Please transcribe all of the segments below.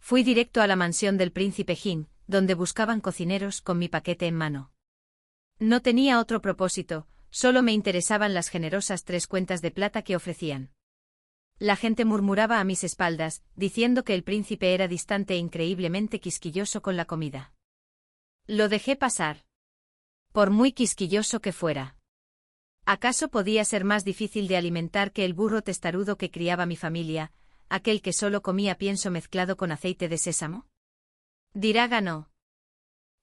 Fui directo a la mansión del príncipe Jin, donde buscaban cocineros con mi paquete en mano. No tenía otro propósito, solo me interesaban las generosas 3 cuentas de plata que ofrecían. La gente murmuraba a mis espaldas, diciendo que el príncipe era distante e increíblemente quisquilloso con la comida. Lo dejé pasar. Por muy quisquilloso que fuera. ¿Acaso podía ser más difícil de alimentar que el burro testarudo que criaba mi familia, aquel que solo comía pienso mezclado con aceite de sésamo? Dirá ganó.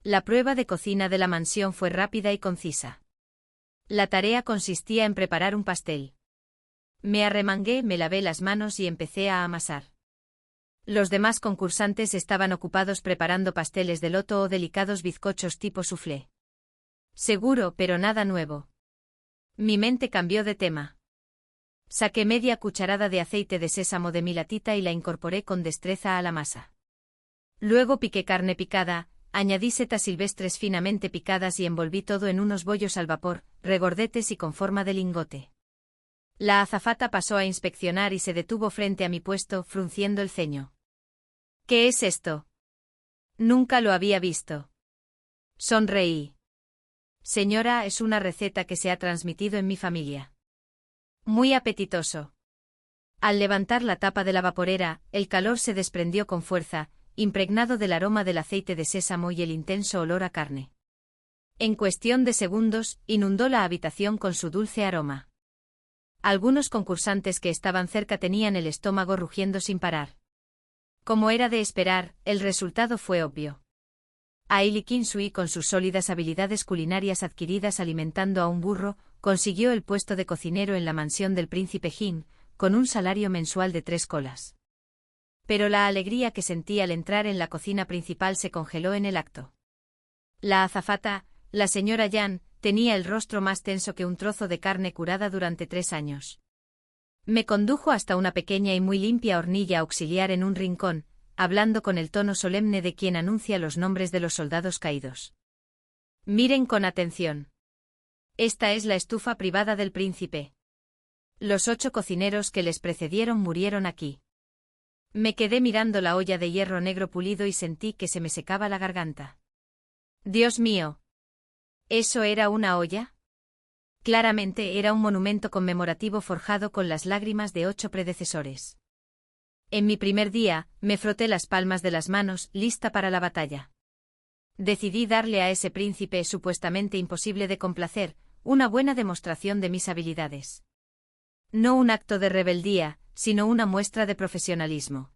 La prueba de cocina de la mansión fue rápida y concisa. La tarea consistía en preparar un pastel. Me arremangué, me lavé las manos y empecé a amasar. Los demás concursantes estaban ocupados preparando pasteles de loto o delicados bizcochos tipo soufflé. Seguro, pero nada nuevo. Mi mente cambió de tema. Saqué media cucharada de aceite de sésamo de mi latita y la incorporé con destreza a la masa. Luego piqué carne picada, añadí setas silvestres finamente picadas y envolví todo en unos bollos al vapor, regordetes y con forma de lingote. La azafata pasó a inspeccionar y se detuvo frente a mi puesto, frunciendo el ceño. ¿Qué es esto? Nunca lo había visto. Sonreí. Señora, es una receta que se ha transmitido en mi familia. Muy apetitoso. Al levantar la tapa de la vaporera, el calor se desprendió con fuerza, impregnado del aroma del aceite de sésamo y el intenso olor a carne. En cuestión de segundos, inundó la habitación con su dulce aroma. Algunos concursantes que estaban cerca tenían el estómago rugiendo sin parar. Como era de esperar, el resultado fue obvio. Li Qinsui, con sus sólidas habilidades culinarias adquiridas alimentando a un burro, consiguió el puesto de cocinero en la mansión del príncipe Jin, con un salario mensual de 3 colas. Pero la alegría que sentí al entrar en la cocina principal se congeló en el acto. La azafata, la señora Yan, tenía el rostro más tenso que un trozo de carne curada durante 3 años. Me condujo hasta una pequeña y muy limpia hornilla auxiliar en un rincón, hablando con el tono solemne de quien anuncia los nombres de los soldados caídos. Miren con atención. Esta es la estufa privada del príncipe. Los 8 cocineros que les precedieron murieron aquí. Me quedé mirando la olla de hierro negro pulido y sentí que se me secaba la garganta. Dios mío. ¿Eso era una olla? Claramente era un monumento conmemorativo forjado con las lágrimas de 8 predecesores. En mi primer día, me froté las palmas de las manos, lista para la batalla. Decidí darle a ese príncipe supuestamente imposible de complacer, una buena demostración de mis habilidades. No un acto de rebeldía, sino una muestra de profesionalismo.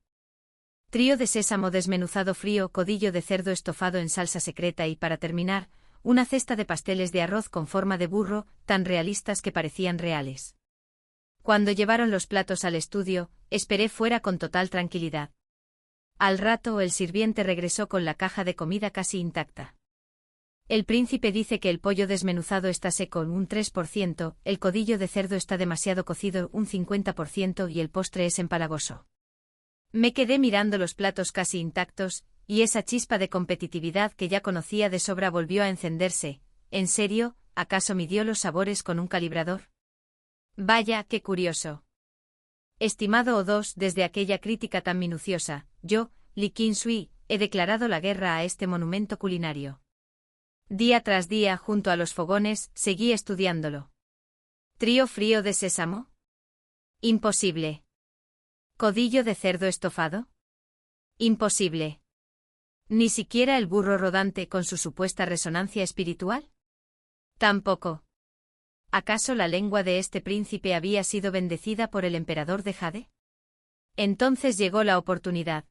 Trío de sésamo desmenuzado frío, codillo de cerdo estofado en salsa secreta y, para terminar, una cesta de pasteles de arroz con forma de burro, tan realistas que parecían reales. Cuando llevaron los platos al estudio, esperé fuera con total tranquilidad. Al rato el sirviente regresó con la caja de comida casi intacta. El príncipe dice que el pollo desmenuzado está seco un 3%, el codillo de cerdo está demasiado cocido un 50% y el postre es empalagoso. Me quedé mirando los platos casi intactos, y esa chispa de competitividad que ya conocía de sobra volvió a encenderse. ¿En serio, acaso midió los sabores con un calibrador? Vaya, qué curioso. Estimado O2, desde aquella crítica tan minuciosa, yo, Li Qinsui, he declarado la guerra a este monumento culinario. Día tras día, junto a los fogones, seguí estudiándolo. ¿Trío frío de sésamo? Imposible. ¿Codillo de cerdo estofado? Imposible. ¿Ni siquiera el burro rodante con su supuesta resonancia espiritual? Tampoco. ¿Acaso la lengua de este príncipe había sido bendecida por el emperador de Jade? Entonces llegó la oportunidad.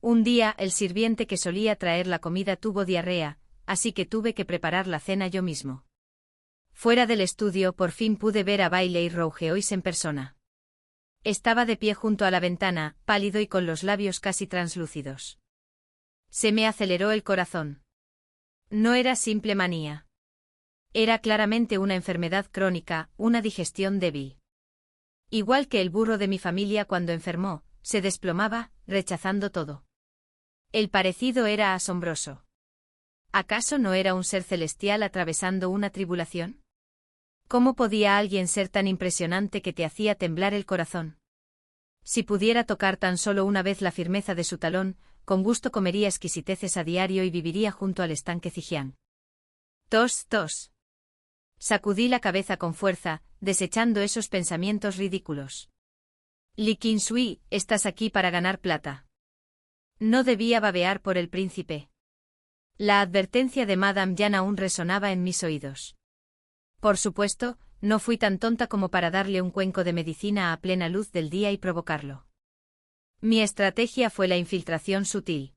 Un día el sirviente que solía traer la comida tuvo diarrea, así que tuve que preparar la cena yo mismo. Fuera del estudio por fin pude ver a Bailey Rougeois en persona. Estaba de pie junto a la ventana, pálido y con los labios casi translúcidos. Se me aceleró el corazón. No era simple manía. Era claramente una enfermedad crónica, una digestión débil. Igual que el burro de mi familia cuando enfermó, se desplomaba, rechazando todo. El parecido era asombroso. ¿Acaso no era un ser celestial atravesando una tribulación? ¿Cómo podía alguien ser tan impresionante que te hacía temblar el corazón? Si pudiera tocar tan solo una vez la firmeza de su talón, con gusto comería exquisiteces a diario y viviría junto al estanque Zijiang. Tos, tos. Sacudí la cabeza con fuerza, desechando esos pensamientos ridículos. Li Qinsui, estás aquí para ganar plata. No debía babear por el príncipe. La advertencia de Madame Yan aún resonaba en mis oídos. Por supuesto, no fui tan tonta como para darle un cuenco de medicina a plena luz del día y provocarlo. Mi estrategia fue la infiltración sutil.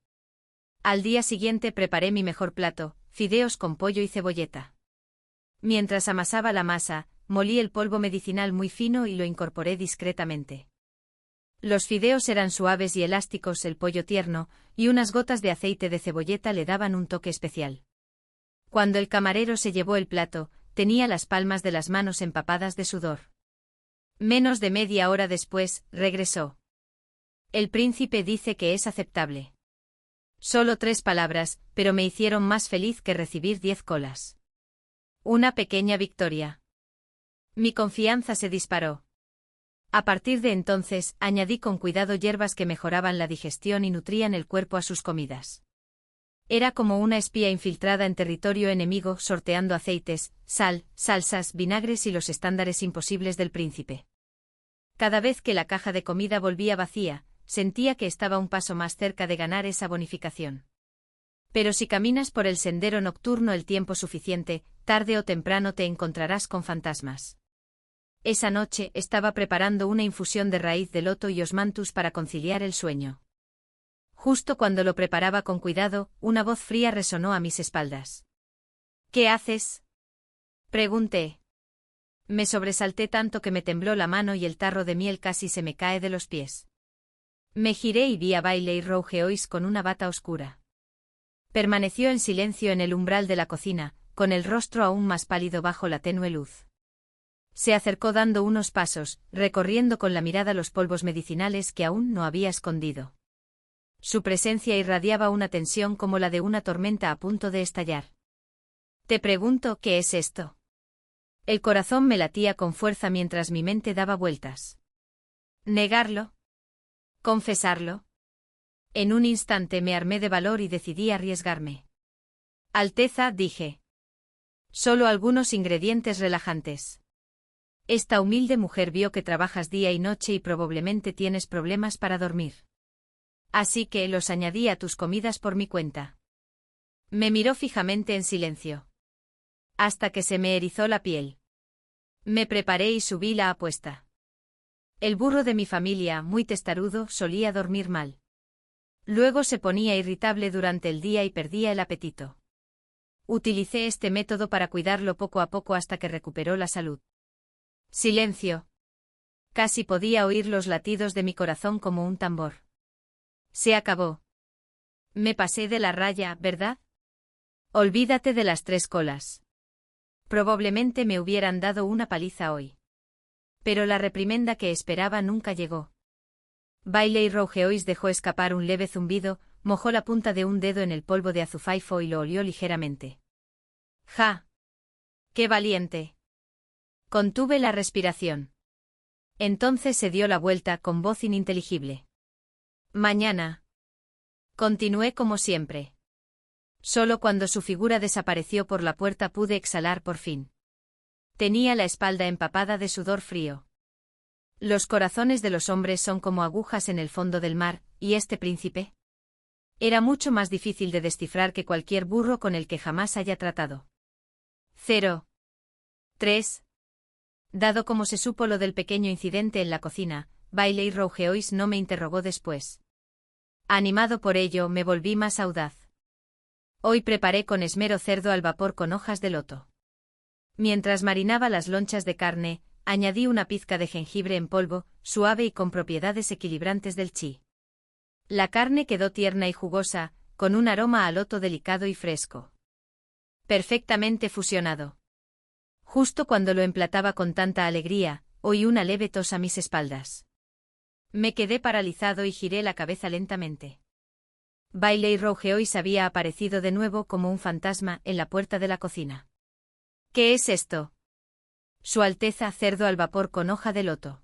Al día siguiente preparé mi mejor plato, fideos con pollo y cebolleta. Mientras amasaba la masa, molí el polvo medicinal muy fino y lo incorporé discretamente. Los fideos eran suaves y elásticos, el pollo tierno, y unas gotas de aceite de cebolleta le daban un toque especial. Cuando el camarero se llevó el plato, tenía las palmas de las manos empapadas de sudor. Menos de media hora después, regresó. El príncipe dice que es aceptable. Solo 3 palabras, pero me hicieron más feliz que recibir 10 colas. Una pequeña victoria. Mi confianza se disparó. A partir de entonces, añadí con cuidado hierbas que mejoraban la digestión y nutrían el cuerpo a sus comidas. Era como una espía infiltrada en territorio enemigo, sorteando aceites, sal, salsas, vinagres y los estándares imposibles del príncipe. Cada vez que la caja de comida volvía vacía, sentía que estaba un paso más cerca de ganar esa bonificación. Pero si caminas por el sendero nocturno el tiempo suficiente, tarde o temprano te encontrarás con fantasmas. Esa noche estaba preparando una infusión de raíz de loto y osmanthus para conciliar el sueño. Justo cuando lo preparaba con cuidado, una voz fría resonó a mis espaldas. ¿Qué haces?, pregunté. Me sobresalté tanto que me tembló la mano y el tarro de miel casi se me cae de los pies. Me giré y vi a Bailey Rougeois con una bata oscura. Permaneció en silencio en el umbral de la cocina, con el rostro aún más pálido bajo la tenue luz. Se acercó dando unos pasos, recorriendo con la mirada los polvos medicinales que aún no había escondido. Su presencia irradiaba una tensión como la de una tormenta a punto de estallar. Te pregunto, ¿qué es esto? El corazón me latía con fuerza mientras mi mente daba vueltas. ¿Negarlo? ¿Confesarlo? En un instante me armé de valor y decidí arriesgarme. Alteza, dije. Solo algunos ingredientes relajantes. Esta humilde mujer vio que trabajas día y noche y probablemente tienes problemas para dormir. Así que los añadí a tus comidas por mi cuenta. Me miró fijamente en silencio. Hasta que se me erizó la piel. Me preparé y subí la apuesta. El burro de mi familia, muy testarudo, solía dormir mal. Luego se ponía irritable durante el día y perdía el apetito. Utilicé este método para cuidarlo poco a poco hasta que recuperó la salud. Silencio. Casi podía oír los latidos de mi corazón como un tambor. Se acabó. Me pasé de la raya, ¿verdad? Olvídate de las 3 colas. Probablemente me hubieran dado una paliza hoy. Pero la reprimenda que esperaba nunca llegó. Bailey Rougeois dejó escapar un leve zumbido, mojó la punta de un dedo en el polvo de azufaifo y lo olió ligeramente. ¡Ja! ¡Qué valiente! Contuve la respiración. Entonces se dio la vuelta con voz ininteligible. Mañana. Continué como siempre. Solo cuando su figura desapareció por la puerta pude exhalar por fin. Tenía la espalda empapada de sudor frío. Los corazones de los hombres son como agujas en el fondo del mar, ¿y este príncipe? Era mucho más difícil de descifrar que cualquier burro con el que jamás haya tratado. 0. 3. Dado como se supo lo del pequeño incidente en la cocina, Bailey Rougeois no me interrogó después. Animado por ello, me volví más audaz. Hoy preparé con esmero cerdo al vapor con hojas de loto. Mientras marinaba las lonchas de carne, añadí una pizca de jengibre en polvo, suave y con propiedades equilibrantes del chi. La carne quedó tierna y jugosa, con un aroma a loto delicado y fresco. Perfectamente fusionado. Justo cuando lo emplataba con tanta alegría, oí una leve tos a mis espaldas. Me quedé paralizado y giré la cabeza lentamente. Bailey Rougeois había aparecido de nuevo como un fantasma en la puerta de la cocina. ¿Qué es esto? Su Alteza, cerdo al vapor con hoja de loto.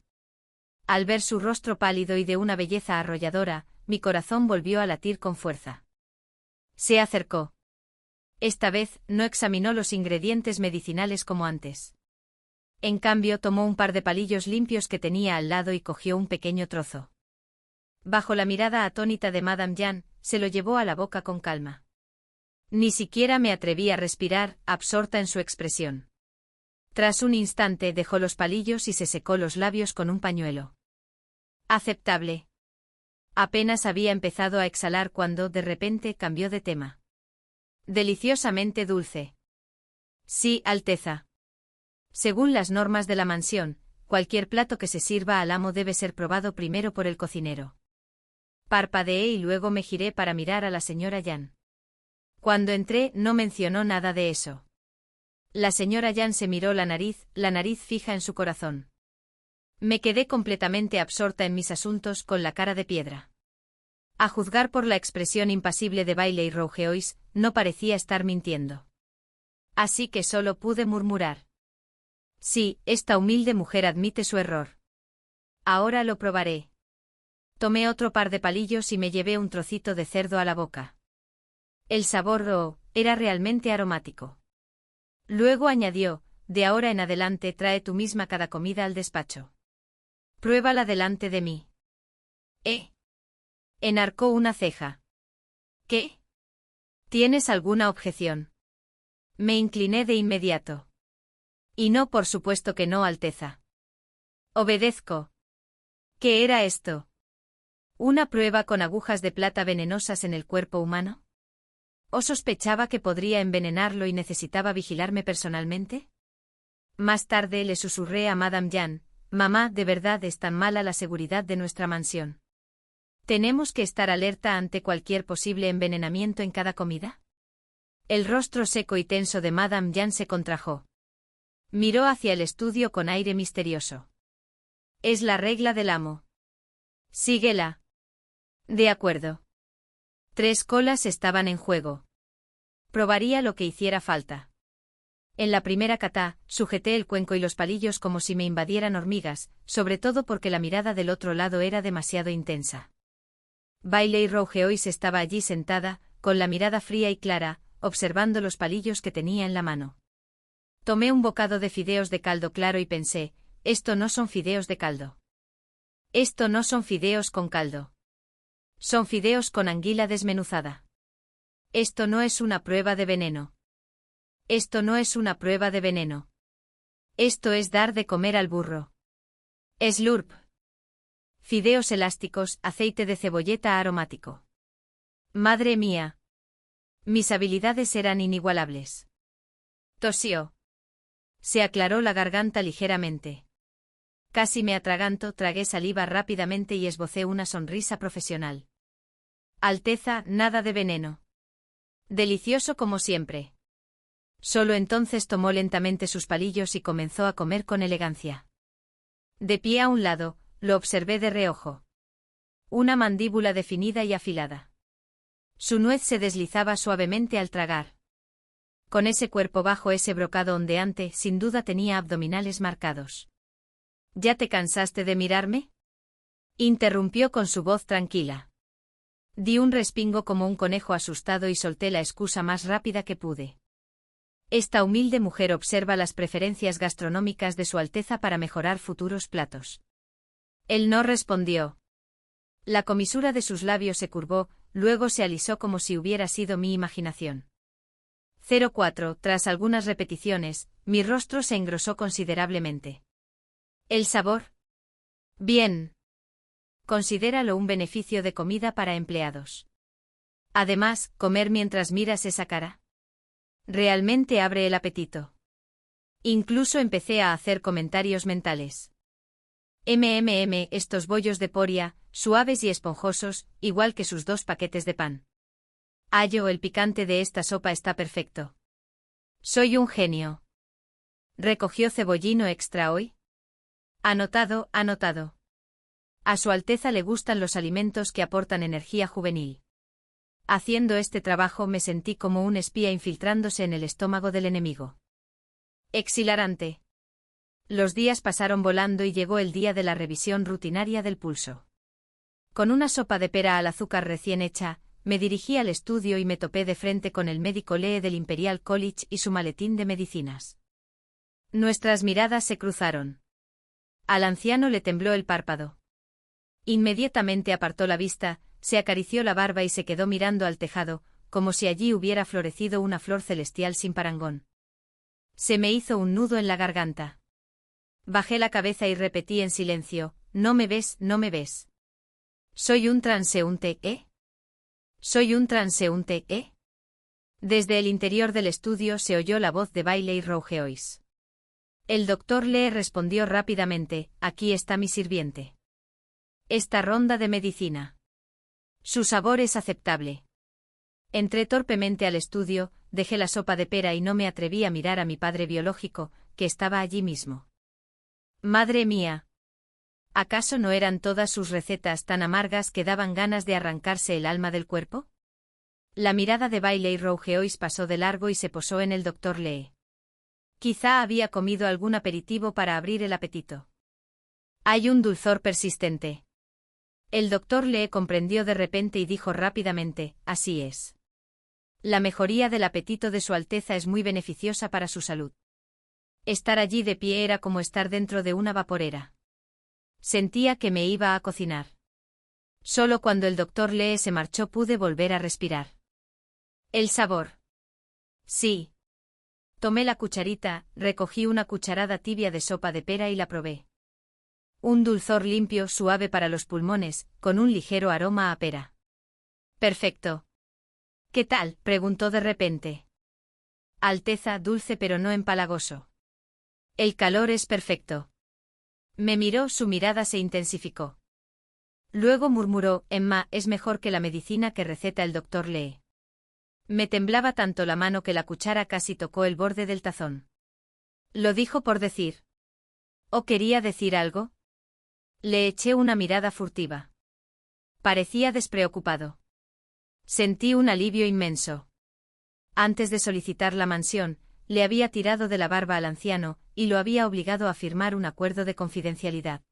Al ver su rostro pálido y de una belleza arrolladora, mi corazón volvió a latir con fuerza. Se acercó. Esta vez, no examinó los ingredientes medicinales como antes. En cambio, tomó un par de palillos limpios que tenía al lado y cogió un pequeño trozo. Bajo la mirada atónita de Madame Jeanne, se lo llevó a la boca con calma. Ni siquiera me atreví a respirar, absorta en su expresión. Tras un instante dejó los palillos y se secó los labios con un pañuelo. Aceptable. Apenas había empezado a exhalar cuando, de repente, cambió de tema. Deliciosamente dulce. Sí, Alteza. Según las normas de la mansión, cualquier plato que se sirva al amo debe ser probado primero por el cocinero. Parpadeé y luego me giré para mirar a la señora Jeanne. Cuando entré, no mencionó nada de eso. La señora Jeanne se miró la nariz fija en su corazón. Me quedé completamente absorta en mis asuntos con la cara de piedra. A juzgar por la expresión impasible de Bailey Rougeois, no parecía estar mintiendo. Así que solo pude murmurar. Sí, esta humilde mujer admite su error. Ahora lo probaré. Tomé otro par de palillos y me llevé un trocito de cerdo a la boca. El sabor era realmente aromático. Luego añadió, de ahora en adelante trae tú misma cada comida al despacho. Pruébala delante de mí. Enarcó una ceja. ¿Qué? ¿Tienes alguna objeción? Me incliné de inmediato. Y no, por supuesto que no, Alteza. Obedezco. ¿Qué era esto? ¿Una prueba con agujas de plata venenosas en el cuerpo humano? ¿O sospechaba que podría envenenarlo y necesitaba vigilarme personalmente? Más tarde le susurré a Madame Jeanne, mamá, ¿de verdad es tan mala la seguridad de nuestra mansión? ¿Tenemos que estar alerta ante cualquier posible envenenamiento en cada comida? El rostro seco y tenso de Madame Jeanne se contrajo. Miró hacia el estudio con aire misterioso. Es la regla del amo. Síguela. De acuerdo. 3 colas estaban en juego. Probaría lo que hiciera falta. En la primera cata, sujeté el cuenco y los palillos como si me invadieran hormigas, sobre todo porque la mirada del otro lado era demasiado intensa. Bailey Rougeois estaba allí sentada, con la mirada fría y clara, observando los palillos que tenía en la mano. Tomé un bocado de fideos de caldo claro y pensé, esto no son fideos de caldo. Esto no son fideos con caldo. Son fideos con anguila desmenuzada. Esto no es una prueba de veneno. Esto no es una prueba de veneno. Esto es dar de comer al burro. Slurp. Fideos elásticos, aceite de cebolleta aromático. Madre mía. Mis habilidades eran inigualables. Tosió. Se aclaró la garganta ligeramente. Casi me atraganto, tragué saliva rápidamente y esbocé una sonrisa profesional. Alteza, nada de veneno. Delicioso como siempre. Solo entonces tomó lentamente sus palillos y comenzó a comer con elegancia. De pie a un lado, lo observé de reojo. Una mandíbula definida y afilada. Su nuez se deslizaba suavemente al tragar. Con ese cuerpo bajo ese brocado ondeante, sin duda tenía abdominales marcados. ¿Ya te cansaste de mirarme? Interrumpió con su voz tranquila. Di un respingo como un conejo asustado y solté la excusa más rápida que pude. Esta humilde mujer observa las preferencias gastronómicas de Su Alteza para mejorar futuros platos. Él no respondió. La comisura de sus labios se curvó, luego se alisó como si hubiera sido mi imaginación. 04. Tras algunas repeticiones, mi rostro se engrosó considerablemente. ¿El sabor? Bien. Considéralo un beneficio de comida para empleados. Además, comer mientras miras esa cara. Realmente abre el apetito. Incluso empecé a hacer comentarios mentales. Estos bollos de poria, suaves y esponjosos, igual que sus 2 paquetes de pan. El picante de esta sopa está perfecto. Soy un genio. ¿Recogió cebollino extra hoy? Anotado, anotado. A Su Alteza le gustan los alimentos que aportan energía juvenil. Haciendo este trabajo me sentí como un espía infiltrándose en el estómago del enemigo. Exhilarante. Los días pasaron volando y llegó el día de la revisión rutinaria del pulso. Con una sopa de pera al azúcar recién hecha, me dirigí al estudio y me topé de frente con el médico Lee del Imperial College y su maletín de medicinas. Nuestras miradas se cruzaron. Al anciano le tembló el párpado. Inmediatamente apartó la vista, se acarició la barba y se quedó mirando al tejado, como si allí hubiera florecido una flor celestial sin parangón. Se me hizo un nudo en la garganta. Bajé la cabeza y repetí en silencio: «No me ves, no me ves». «Soy un transeúnte, ¿eh? ¿Soy un transeúnte, eh?» Desde el interior del estudio se oyó la voz de Bailey Rougeois. El doctor Lee respondió rápidamente: «Aquí está mi sirviente. Esta ronda de medicina. Su sabor es aceptable». Entré torpemente al estudio, dejé la sopa de pera y no me atreví a mirar a mi padre biológico, que estaba allí mismo. Madre mía. ¿Acaso no eran todas sus recetas tan amargas que daban ganas de arrancarse el alma del cuerpo? La mirada de Bailey Rougeois pasó de largo y se posó en el doctor Lee. Quizá había comido algún aperitivo para abrir el apetito. Hay un dulzor persistente. El doctor Lee comprendió de repente y dijo rápidamente: «Así es. La mejoría del apetito de Su Alteza es muy beneficiosa para su salud». Estar allí de pie era como estar dentro de una vaporera. Sentía que me iba a cocinar. Solo cuando el doctor Lee se marchó pude volver a respirar. El sabor. Sí. Tomé la cucharita, recogí una cucharada tibia de sopa de pera y la probé. Un dulzor limpio, suave para los pulmones, con un ligero aroma a pera. Perfecto. ¿Qué tal?, preguntó de repente. Alteza, dulce pero no empalagoso. El calor es perfecto. Me miró, su mirada se intensificó. Luego murmuró: «Emma, es mejor que la medicina que receta el doctor Lee». Me temblaba tanto la mano que la cuchara casi tocó el borde del tazón. ¿Lo dijo por decir? ¿O quería decir algo? Le eché una mirada furtiva. Parecía despreocupado. Sentí un alivio inmenso. Antes de solicitar la mansión, le había tirado de la barba al anciano, y lo había obligado a firmar un acuerdo de confidencialidad.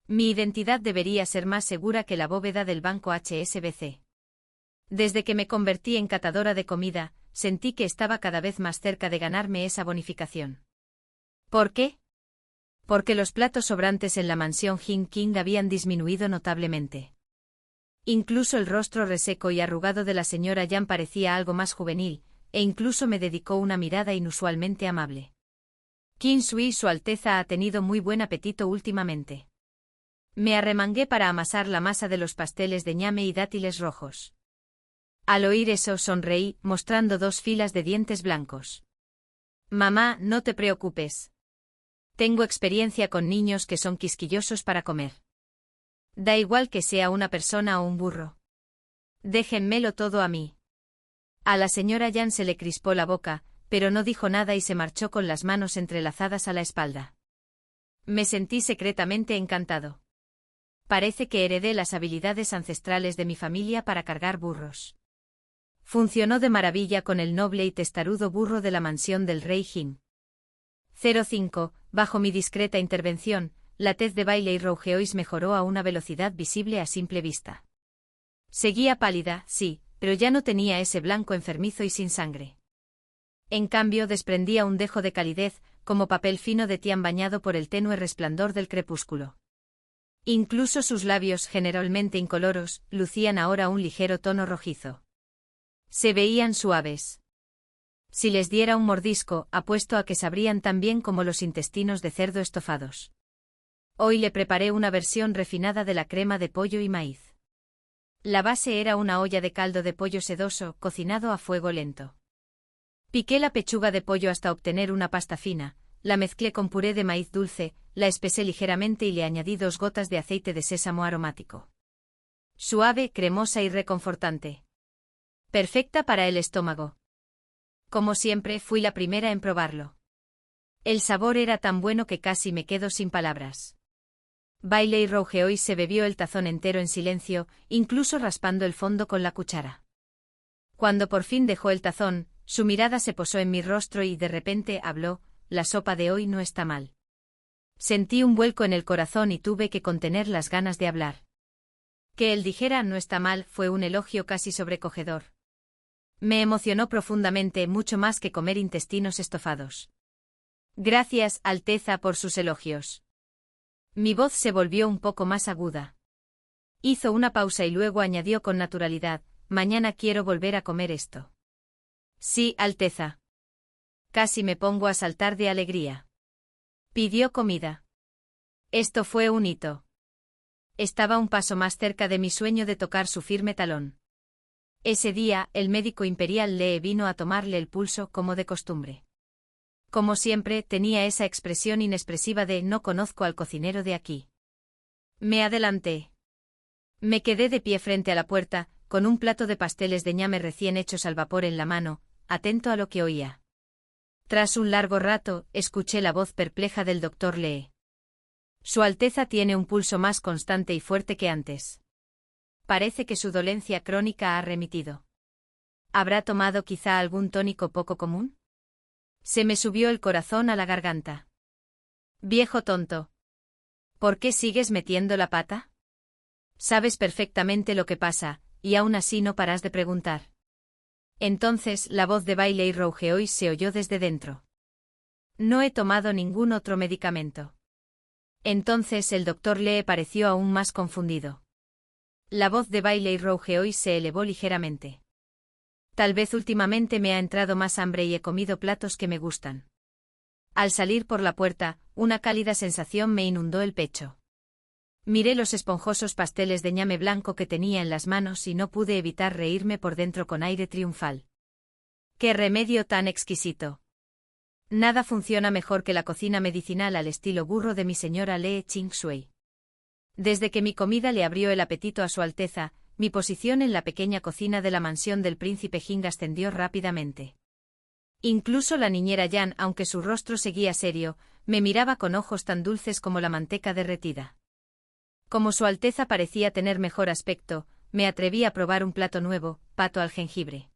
Mi identidad debería ser más segura que la bóveda del banco HSBC. Desde que me convertí en catadora de comida, sentí que estaba cada vez más cerca de ganarme esa bonificación. ¿Por qué? Porque los platos sobrantes en la mansión Hin King habían disminuido notablemente. Incluso el rostro reseco y arrugado de la señora Yan parecía algo más juvenil, e incluso me dedicó una mirada inusualmente amable. Qin Sui, Su Alteza ha tenido muy buen apetito últimamente. Me arremangué para amasar la masa de los pasteles de ñame y dátiles rojos. Al oír eso sonreí, mostrando 2 filas de dientes blancos. Mamá, no te preocupes. Tengo experiencia con niños que son quisquillosos para comer. Da igual que sea una persona o un burro. Déjenmelo todo a mí. A la señora Yan se le crispó la boca, pero no dijo nada y se marchó con las manos entrelazadas a la espalda. Me sentí secretamente encantado. Parece que heredé las habilidades ancestrales de mi familia para cargar burros. Funcionó de maravilla con el noble y testarudo burro de la mansión del rey Jin. 05. Bajo mi discreta intervención, la tez de Bailey Rougeois mejoró a una velocidad visible a simple vista. Seguía pálida, sí, pero ya no tenía ese blanco enfermizo y sin sangre. En cambio desprendía un dejo de calidez, como papel fino de tian bañado por el tenue resplandor del crepúsculo. Incluso sus labios, generalmente incoloros, lucían ahora un ligero tono rojizo. Se veían suaves. Si les diera un mordisco, apuesto a que sabrían tan bien como los intestinos de cerdo estofados. Hoy le preparé una versión refinada de la crema de pollo y maíz. La base era una olla de caldo de pollo sedoso, cocinado a fuego lento. Piqué la pechuga de pollo hasta obtener una pasta fina, la mezclé con puré de maíz dulce, la espesé ligeramente y le añadí 2 gotas de aceite de sésamo aromático. Suave, cremosa y reconfortante. Perfecta para el estómago. Como siempre, fui la primera en probarlo. El sabor era tan bueno que casi me quedo sin palabras. Bailey Rougeois se bebió el tazón entero en silencio, incluso raspando el fondo con la cuchara. Cuando por fin dejó el tazón, su mirada se posó en mi rostro y de repente habló: «La sopa de hoy no está mal. Sentí un vuelco en el corazón y tuve que contener las ganas de hablar. Que él dijera "no está mal" fue un elogio casi sobrecogedor. Me emocionó profundamente, mucho más que comer intestinos estofados. Gracias, Alteza, por sus elogios. Mi voz se volvió un poco más aguda. Hizo una pausa y luego añadió con naturalidad: mañana quiero volver a comer esto. Sí, Alteza. Casi me pongo a saltar de alegría. Pidió comida. Esto fue un hito. Estaba un paso más cerca de mi sueño de tocar su firme talón. Ese día, el médico imperial Lee vino a tomarle el pulso como de costumbre. Como siempre, tenía esa expresión inexpresiva de "no conozco al cocinero de aquí". Me adelanté. Me quedé de pie frente a la puerta, con un plato de pasteles de ñame recién hechos al vapor en la mano, atento a lo que oía. Tras un largo rato, escuché la voz perpleja del doctor Lee. Su Alteza tiene un pulso más constante y fuerte que antes. Parece que su dolencia crónica ha remitido. ¿Habrá tomado quizá algún tónico poco común? Se me subió el corazón a la garganta. Viejo tonto. ¿Por qué sigues metiendo la pata? Sabes perfectamente lo que pasa, y aún así no paras de preguntar. Entonces la voz de Bailey Rougeois se oyó desde dentro. No he tomado ningún otro medicamento. Entonces el doctor Lee pareció aún más confundido. La voz de Bailey Rougeois se elevó ligeramente. Tal vez últimamente me ha entrado más hambre y he comido platos que me gustan. Al salir por la puerta, una cálida sensación me inundó el pecho. Miré los esponjosos pasteles de ñame blanco que tenía en las manos y no pude evitar reírme por dentro con aire triunfal. ¡Qué remedio tan exquisito! Nada funciona mejor que la cocina medicinal al estilo burro de mi señora Lee Ching-shui. Desde que mi comida le abrió el apetito a Su Alteza, mi posición en la pequeña cocina de la mansión del príncipe Jing ascendió rápidamente. Incluso la niñera Yan, aunque su rostro seguía serio, me miraba con ojos tan dulces como la manteca derretida. Como Su Alteza parecía tener mejor aspecto, me atreví a probar un plato nuevo, pato al jengibre.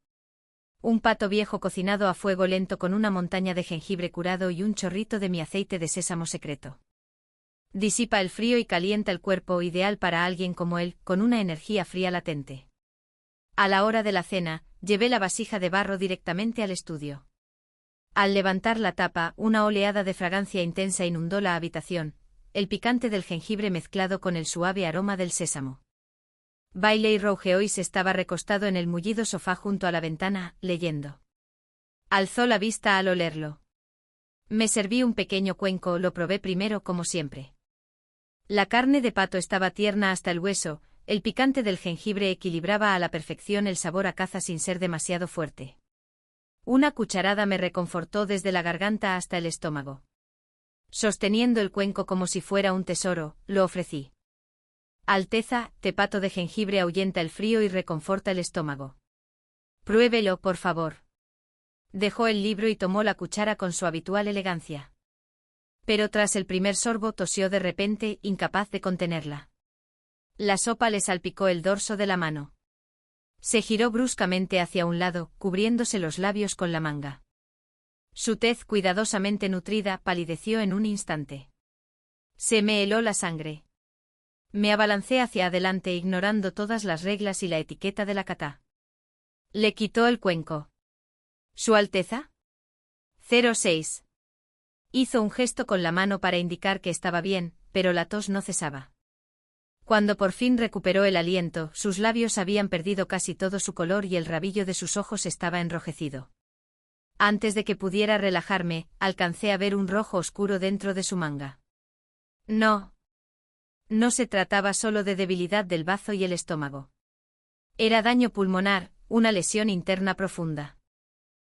Un pato viejo cocinado a fuego lento con una montaña de jengibre curado y un chorrito de mi aceite de sésamo secreto. Disipa el frío y calienta el cuerpo, ideal para alguien como él, con una energía fría latente. A la hora de la cena, llevé la vasija de barro directamente al estudio. Al levantar la tapa, una oleada de fragancia intensa inundó la habitación, el picante del jengibre mezclado con el suave aroma del sésamo. Bailey Rougeois estaba recostado en el mullido sofá junto a la ventana, leyendo. Alzó la vista al olerlo. Me serví un pequeño cuenco, lo probé primero como siempre. La carne de pato estaba tierna hasta el hueso, el picante del jengibre equilibraba a la perfección el sabor a caza sin ser demasiado fuerte. Una cucharada me reconfortó desde la garganta hasta el estómago. Sosteniendo el cuenco como si fuera un tesoro, lo ofrecí. Alteza, té pato de jengibre ahuyenta el frío y reconforta el estómago. Pruébelo, por favor. Dejó el libro y tomó la cuchara con su habitual elegancia. Pero tras el primer sorbo tosió de repente, incapaz de contenerla. La sopa le salpicó el dorso de la mano. Se giró bruscamente hacia un lado, cubriéndose los labios con la manga. Su tez cuidadosamente nutrida palideció en un instante. Se me heló la sangre. Me abalancé hacia adelante ignorando todas las reglas y la etiqueta de la kata. Le quitó el cuenco. ¿Su Alteza? 06. Hizo un gesto con la mano para indicar que estaba bien, pero la tos no cesaba. Cuando por fin recuperó el aliento, sus labios habían perdido casi todo su color y el rabillo de sus ojos estaba enrojecido. Antes de que pudiera relajarme, alcancé a ver un rojo oscuro dentro de su manga. No. No se trataba solo de debilidad del bazo y el estómago. Era daño pulmonar, una lesión interna profunda.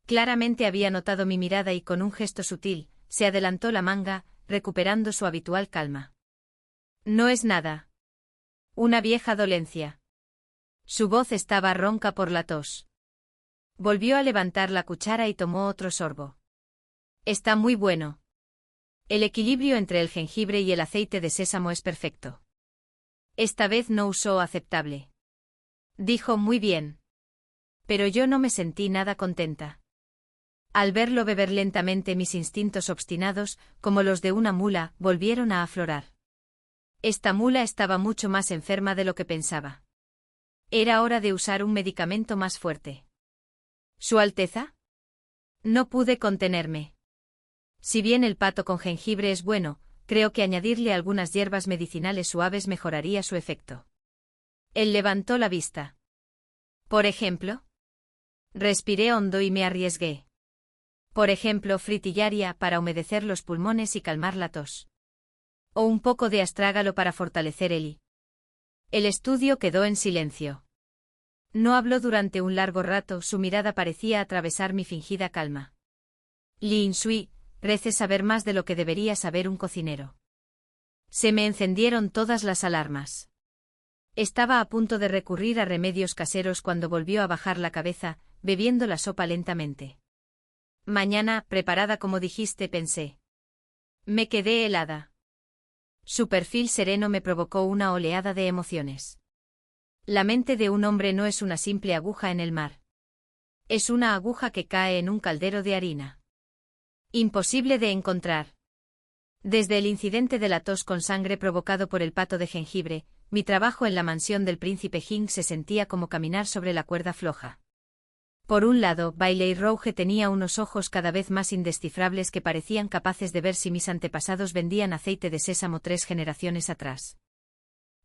Claramente había notado mi mirada y con un gesto sutil, se adelantó la manga, recuperando su habitual calma. No es nada. Una vieja dolencia. Su voz estaba ronca por la tos. Volvió a levantar la cuchara y tomó otro sorbo. Está muy bueno. El equilibrio entre el jengibre y el aceite de sésamo es perfecto. Esta vez no usó aceptable. Dijo muy bien. Pero yo no me sentí nada contenta. Al verlo beber lentamente, mis instintos obstinados, como los de una mula, volvieron a aflorar. Esta mula estaba mucho más enferma de lo que pensaba. Era hora de usar un medicamento más fuerte. ¿Su Alteza? No pude contenerme. Si bien el pato con jengibre es bueno, creo que añadirle algunas hierbas medicinales suaves mejoraría su efecto. Él levantó la vista. ¿Por ejemplo? Respiré hondo y me arriesgué. Por ejemplo, fritillaria para humedecer los pulmones y calmar la tos. O un poco de astrágalo para fortalecer el I. El estudio quedó en silencio. No habló durante un largo rato, su mirada parecía atravesar mi fingida calma. Lin Sui, parece saber más de lo que debería saber un cocinero. Se me encendieron todas las alarmas. Estaba a punto de recurrir a remedios caseros cuando volvió a bajar la cabeza, bebiendo la sopa lentamente. Mañana, preparada como dijiste, pensé. Me quedé helada. Su perfil sereno me provocó una oleada de emociones. La mente de un hombre no es una simple aguja en el mar. Es una aguja que cae en un caldero de harina. Imposible de encontrar. Desde el incidente de la tos con sangre provocado por el pato de jengibre, mi trabajo en la mansión del príncipe Jing se sentía como caminar sobre la cuerda floja. Por un lado, Bailey Rouge tenía unos ojos cada vez más indescifrables que parecían capaces de ver si mis antepasados vendían aceite de sésamo 3 generaciones atrás.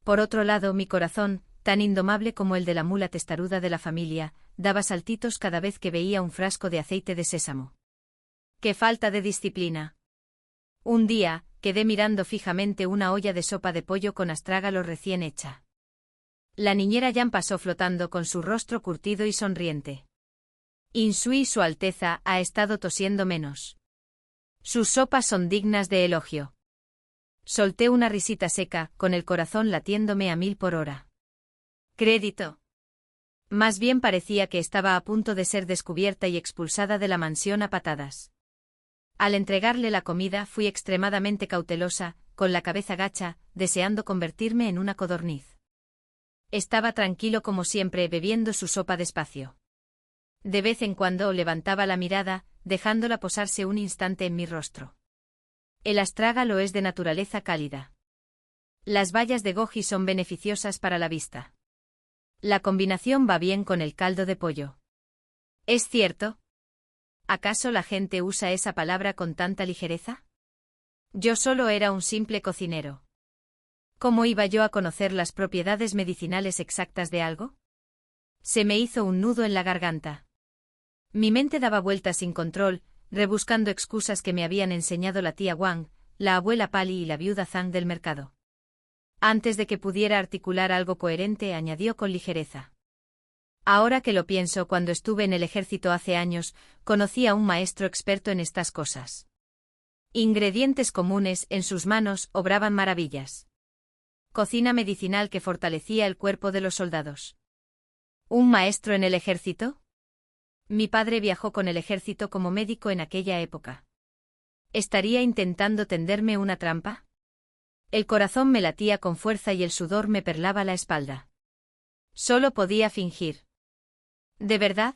Por otro lado, mi corazón, tan indomable como el de la mula testaruda de la familia, daba saltitos cada vez que veía un frasco de aceite de sésamo. ¡Qué falta de disciplina! Un día, quedé mirando fijamente una olla de sopa de pollo con astrágalo recién hecha. La niñera Yan pasó flotando con su rostro curtido y sonriente. Insui, Su Alteza, ha estado tosiendo menos. Sus sopas son dignas de elogio. Solté una risita seca, con el corazón latiéndome a 1000 por hora. Crédito. Más bien parecía que estaba a punto de ser descubierta y expulsada de la mansión a patadas. Al entregarle la comida fui extremadamente cautelosa, con la cabeza gacha, deseando convertirme en una codorniz. Estaba tranquilo como siempre, bebiendo su sopa despacio. De vez en cuando levantaba la mirada, dejándola posarse un instante en mi rostro. El astrágalo es de naturaleza cálida. Las bayas de goji son beneficiosas para la vista. La combinación va bien con el caldo de pollo. ¿Es cierto? ¿Acaso la gente usa esa palabra con tanta ligereza? Yo solo era un simple cocinero. ¿Cómo iba yo a conocer las propiedades medicinales exactas de algo? Se me hizo un nudo en la garganta. Mi mente daba vueltas sin control, rebuscando excusas que me habían enseñado la tía Wang, la abuela Pali y la viuda Zhang del mercado. Antes de que pudiera articular algo coherente, añadió con ligereza. Ahora que lo pienso, cuando estuve en el ejército hace años, conocí a un maestro experto en estas cosas. Ingredientes comunes, en sus manos, obraban maravillas. Cocina medicinal que fortalecía el cuerpo de los soldados. ¿Un maestro en el ejército? Mi padre viajó con el ejército como médico en aquella época. ¿Estaría intentando tenderme una trampa? El corazón me latía con fuerza y el sudor me perlaba la espalda. Solo podía fingir. ¿De verdad?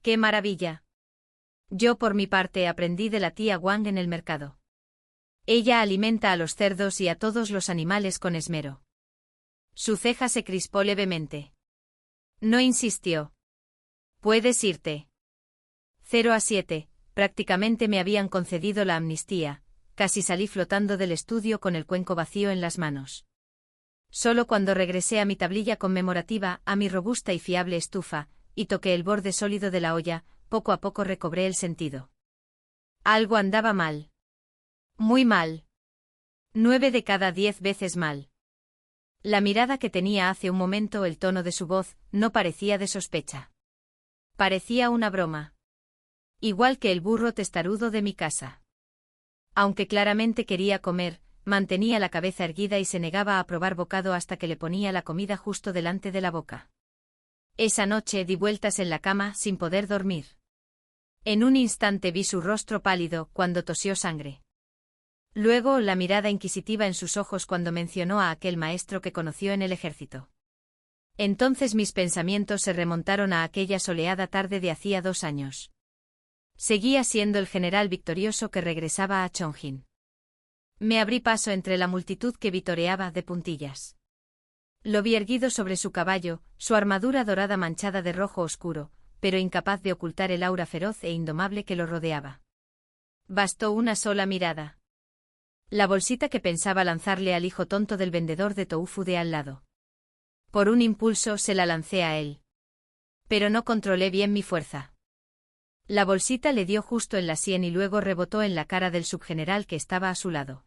¡Qué maravilla! Yo por mi parte aprendí de la tía Wang en el mercado. Ella alimenta a los cerdos y a todos los animales con esmero. Su ceja se crispó levemente. No insistió. Puedes irte. 0-7, prácticamente me habían concedido la amnistía, casi salí flotando del estudio con el cuenco vacío en las manos. Solo cuando regresé a mi tablilla conmemorativa, a mi robusta y fiable estufa, y toqué el borde sólido de la olla, poco a poco recobré el sentido. Algo andaba mal. Muy mal. 9 de cada 10 veces mal. La mirada que tenía hace un momento, el tono de su voz, no parecía de sospecha. Parecía una broma. Igual que el burro testarudo de mi casa. Aunque claramente quería comer, mantenía la cabeza erguida y se negaba a probar bocado hasta que le ponía la comida justo delante de la boca. Esa noche di vueltas en la cama sin poder dormir. En un instante vi su rostro pálido cuando tosió sangre. Luego la mirada inquisitiva en sus ojos cuando mencionó a aquel maestro que conoció en el ejército. Entonces mis pensamientos se remontaron a aquella soleada tarde de hacía 2 años. Seguía siendo el general victorioso que regresaba a Chongqing. Me abrí paso entre la multitud que vitoreaba de puntillas. Lo vi erguido sobre su caballo, su armadura dorada manchada de rojo oscuro, pero incapaz de ocultar el aura feroz e indomable que lo rodeaba. Bastó una sola mirada. La bolsita que pensaba lanzarle al hijo tonto del vendedor de tofu de al lado. Por un impulso se la lancé a él. Pero no controlé bien mi fuerza. La bolsita le dio justo en la sien y luego rebotó en la cara del subgeneral que estaba a su lado.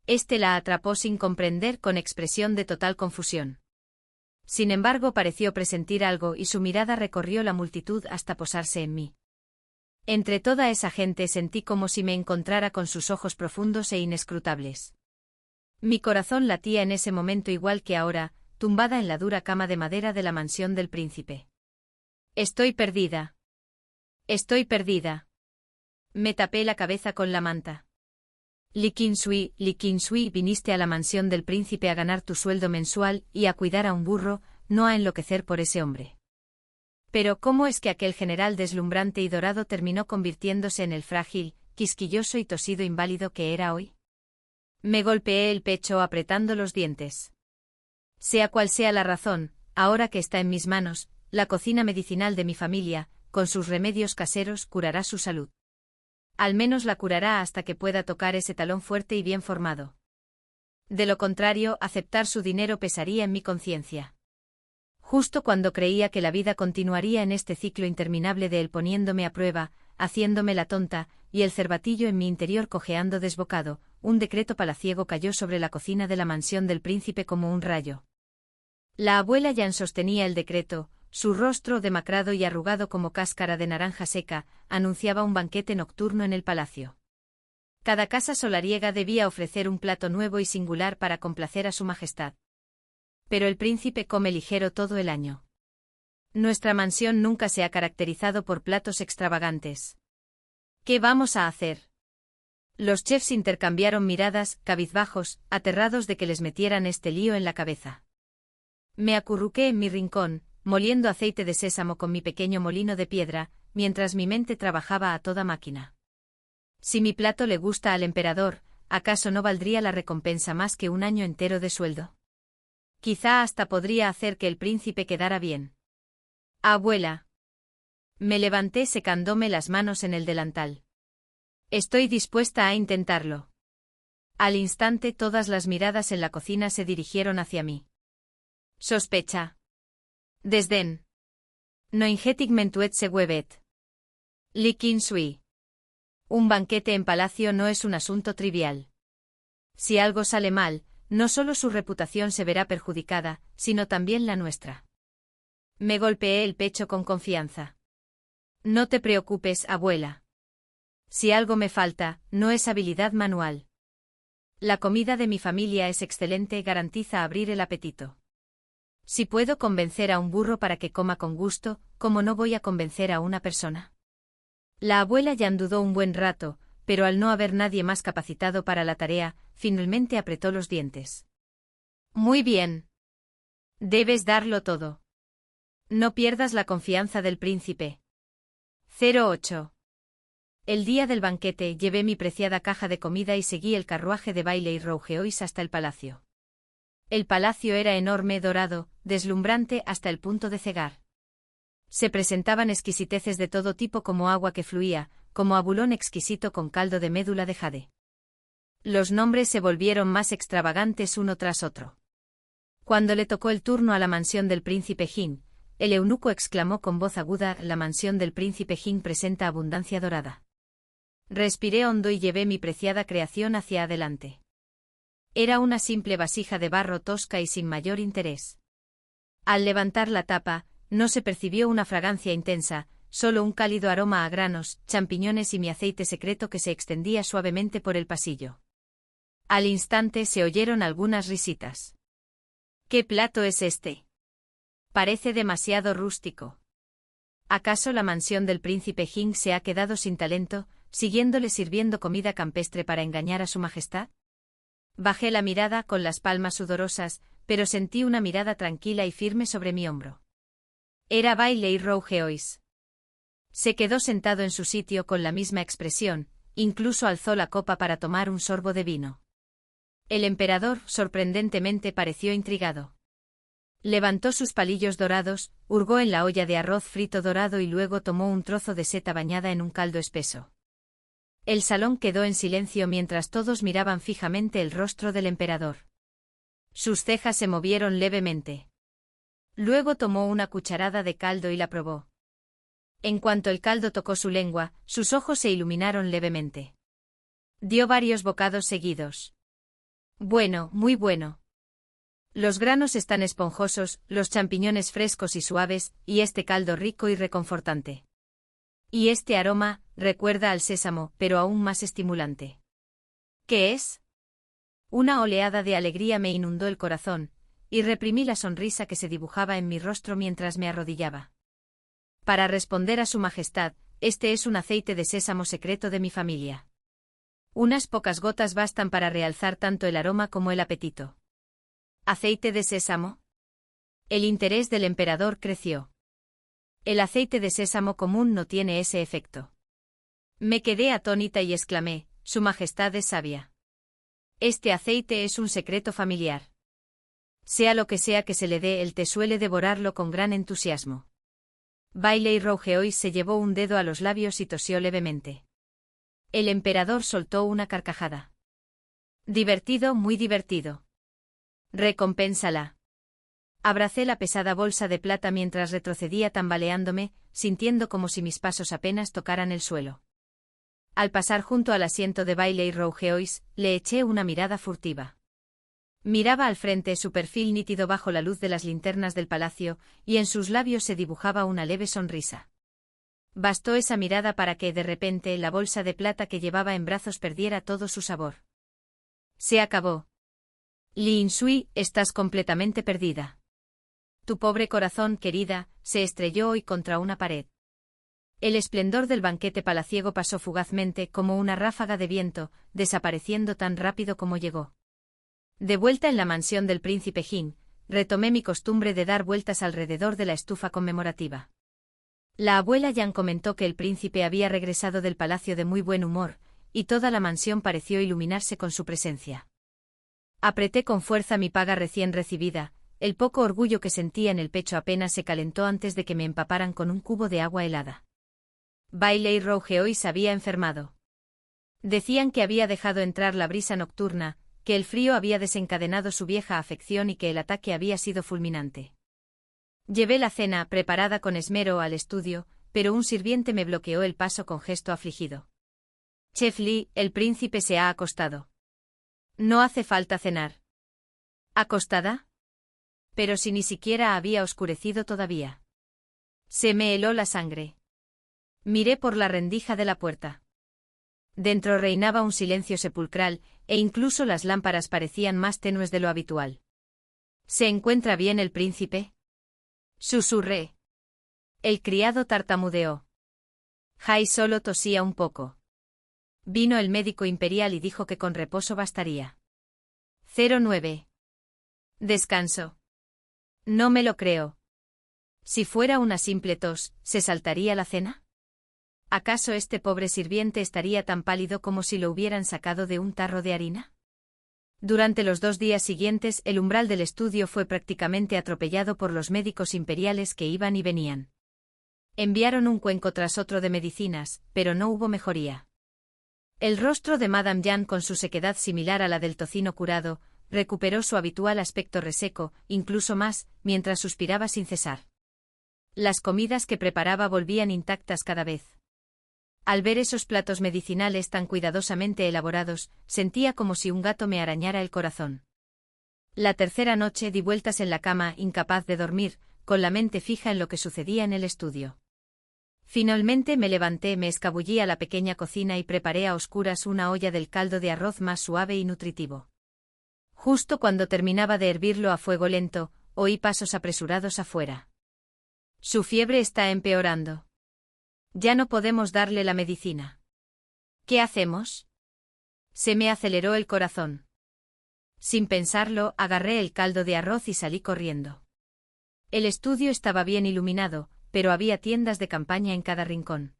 Este la atrapó sin comprender, con expresión de total confusión. Sin embargo, pareció presentir algo y su mirada recorrió la multitud hasta posarse en mí. Entre toda esa gente sentí como si me encontrara con sus ojos profundos e inescrutables. Mi corazón latía en ese momento igual que ahora, tumbada en la dura cama de madera de la mansión del príncipe. Estoy perdida. Estoy perdida. Me tapé la cabeza con la manta. Li Qingsui, viniste a la mansión del príncipe a ganar tu sueldo mensual y a cuidar a un burro, no a enloquecer por ese hombre. Pero ¿cómo es que aquel general deslumbrante y dorado terminó convirtiéndose en el frágil, quisquilloso y tosido inválido que era hoy? Me golpeé el pecho apretando los dientes. Sea cual sea la razón, ahora que está en mis manos, la cocina medicinal de mi familia, con sus remedios caseros, curará su salud. Al menos la curará hasta que pueda tocar ese talón fuerte y bien formado. De lo contrario, aceptar su dinero pesaría en mi conciencia. Justo cuando creía que la vida continuaría en este ciclo interminable de él poniéndome a prueba, haciéndome la tonta, y el cervatillo en mi interior cojeando desbocado, un decreto palaciego cayó sobre la cocina de la mansión del príncipe como un rayo. La abuela Yan sostenía el decreto, su rostro demacrado y arrugado como cáscara de naranja seca, anunciaba un banquete nocturno en el palacio. Cada casa solariega debía ofrecer un plato nuevo y singular para complacer a su majestad. Pero el príncipe come ligero todo el año. Nuestra mansión nunca se ha caracterizado por platos extravagantes. ¿Qué vamos a hacer? Los chefs intercambiaron miradas, cabizbajos, aterrados de que les metieran este lío en la cabeza. Me acurruqué en mi rincón, moliendo aceite de sésamo con mi pequeño molino de piedra, mientras mi mente trabajaba a toda máquina. Si mi plato le gusta al emperador, ¿acaso no valdría la recompensa más que un año entero de sueldo? Quizá hasta podría hacer que el príncipe quedara bien. Abuela. Me levanté secándome las manos en el delantal. Estoy dispuesta a intentarlo. Al instante todas las miradas en la cocina se dirigieron hacia mí. Sospecha. Desdén. Noingetic mentuet seguebet. Li Qingsui. Un banquete en palacio no es un asunto trivial. Si algo sale mal, no solo su reputación se verá perjudicada, sino también la nuestra. Me golpeé el pecho con confianza. No te preocupes, abuela. Si algo me falta, no es habilidad manual. La comida de mi familia es excelente y garantiza abrir el apetito. Si puedo convencer a un burro para que coma con gusto, ¿cómo no voy a convencer a una persona? La abuela Yan dudó un buen rato, pero al no haber nadie más capacitado para la tarea, finalmente apretó los dientes. Muy bien. Debes darlo todo. No pierdas la confianza del príncipe. 08. El día del banquete llevé mi preciada caja de comida y seguí el carruaje de baile y rougeois hasta el palacio. El palacio era enorme, dorado, deslumbrante hasta el punto de cegar. Se presentaban exquisiteces de todo tipo como agua que fluía, como abulón exquisito con caldo de médula de jade. Los nombres se volvieron más extravagantes uno tras otro. Cuando le tocó el turno a la mansión del príncipe Jin, el eunuco exclamó con voz aguda: «La mansión del príncipe Jin presenta abundancia dorada». Respiré hondo y llevé mi preciada creación hacia adelante. Era una simple vasija de barro tosca y sin mayor interés. Al levantar la tapa, no se percibió una fragancia intensa, solo un cálido aroma a granos, champiñones y mi aceite secreto que se extendía suavemente por el pasillo. Al instante se oyeron algunas risitas. ¿Qué plato es este? Parece demasiado rústico. ¿Acaso la mansión del príncipe Jin se ha quedado sin talento, siguiéndole sirviendo comida campestre para engañar a su majestad? Bajé la mirada con las palmas sudorosas, pero sentí una mirada tranquila y firme sobre mi hombro. Era Bailey Rougeois. Se quedó sentado en su sitio con la misma expresión, incluso alzó la copa para tomar un sorbo de vino. El emperador, sorprendentemente, pareció intrigado. Levantó sus palillos dorados, hurgó en la olla de arroz frito dorado y luego tomó un trozo de seta bañada en un caldo espeso. El salón quedó en silencio mientras todos miraban fijamente el rostro del emperador. Sus cejas se movieron levemente. Luego tomó una cucharada de caldo y la probó. En cuanto el caldo tocó su lengua, sus ojos se iluminaron levemente. Dio varios bocados seguidos. Bueno, muy bueno. Los granos están esponjosos, los champiñones frescos y suaves, y este caldo rico y reconfortante. Y este aroma, recuerda al sésamo, pero aún más estimulante. ¿Qué es? Una oleada de alegría me inundó el corazón, y reprimí la sonrisa que se dibujaba en mi rostro mientras me arrodillaba. Para responder a su majestad, este es un aceite de sésamo secreto de mi familia. Unas pocas gotas bastan para realzar tanto el aroma como el apetito. ¿Aceite de sésamo? El interés del emperador creció. El aceite de sésamo común no tiene ese efecto. Me quedé atónita y exclamé, Su Majestad es sabia. Este aceite es un secreto familiar. Sea lo que sea que se le dé, el té suele devorarlo con gran entusiasmo. Bailey Rougeois se llevó un dedo a los labios y tosió levemente. El emperador soltó una carcajada. Divertido, muy divertido. Recompénsala. Abracé la pesada bolsa de plata mientras retrocedía tambaleándome, sintiendo como si mis pasos apenas tocaran el suelo. Al pasar junto al asiento de Bailey Rougeois, le eché una mirada furtiva. Miraba al frente, su perfil nítido bajo la luz de las linternas del palacio, y en sus labios se dibujaba una leve sonrisa. Bastó esa mirada para que, de repente, la bolsa de plata que llevaba en brazos perdiera todo su sabor. Se acabó. Lin Sui, estás completamente perdida. Tu pobre corazón, querida, se estrelló hoy contra una pared. El esplendor del banquete palaciego pasó fugazmente como una ráfaga de viento, desapareciendo tan rápido como llegó. De vuelta en la mansión del príncipe Jin, retomé mi costumbre de dar vueltas alrededor de la estufa conmemorativa. La abuela Yan comentó que el príncipe había regresado del palacio de muy buen humor, y toda la mansión pareció iluminarse con su presencia. Apreté con fuerza mi paga recién recibida, el poco orgullo que sentía en el pecho apenas se calentó antes de que me empaparan con un cubo de agua helada. Bailey Rougeois había enfermado. Decían que había dejado entrar la brisa nocturna, que el frío había desencadenado su vieja afección y que el ataque había sido fulminante. Llevé la cena, preparada con esmero, al estudio, pero un sirviente me bloqueó el paso con gesto afligido. Chef Li, el príncipe se ha acostado. No hace falta cenar. ¿Acostada? Pero si ni siquiera había oscurecido todavía. Se me heló la sangre. Miré por la rendija de la puerta. Dentro reinaba un silencio sepulcral, e incluso las lámparas parecían más tenues de lo habitual. ¿Se encuentra bien el príncipe? Susurré. El criado tartamudeó. Jai solo tosía un poco. Vino el médico imperial y dijo que con reposo bastaría. 09. Descanso. No me lo creo. Si fuera una simple tos, ¿se saltaría la cena? ¿Acaso este pobre sirviente estaría tan pálido como si lo hubieran sacado de un tarro de harina? Durante los 2 días siguientes, el umbral del estudio fue prácticamente atropellado por los médicos imperiales que iban y venían. Enviaron un cuenco tras otro de medicinas, pero no hubo mejoría. El rostro de Madame Yan, con su sequedad similar a la del tocino curado, recuperó su habitual aspecto reseco, incluso más, mientras suspiraba sin cesar. Las comidas que preparaba volvían intactas cada vez. Al ver esos platos medicinales tan cuidadosamente elaborados, sentía como si un gato me arañara el corazón. La tercera noche di vueltas en la cama, incapaz de dormir, con la mente fija en lo que sucedía en el estudio. Finalmente me levanté, me escabullí a la pequeña cocina y preparé a oscuras una olla del caldo de arroz más suave y nutritivo. Justo cuando terminaba de hervirlo a fuego lento, oí pasos apresurados afuera. Su fiebre está empeorando. Ya no podemos darle la medicina. ¿Qué hacemos? Se me aceleró el corazón. Sin pensarlo, agarré el caldo de arroz y salí corriendo. El estudio estaba bien iluminado, pero había tiendas de campaña en cada rincón.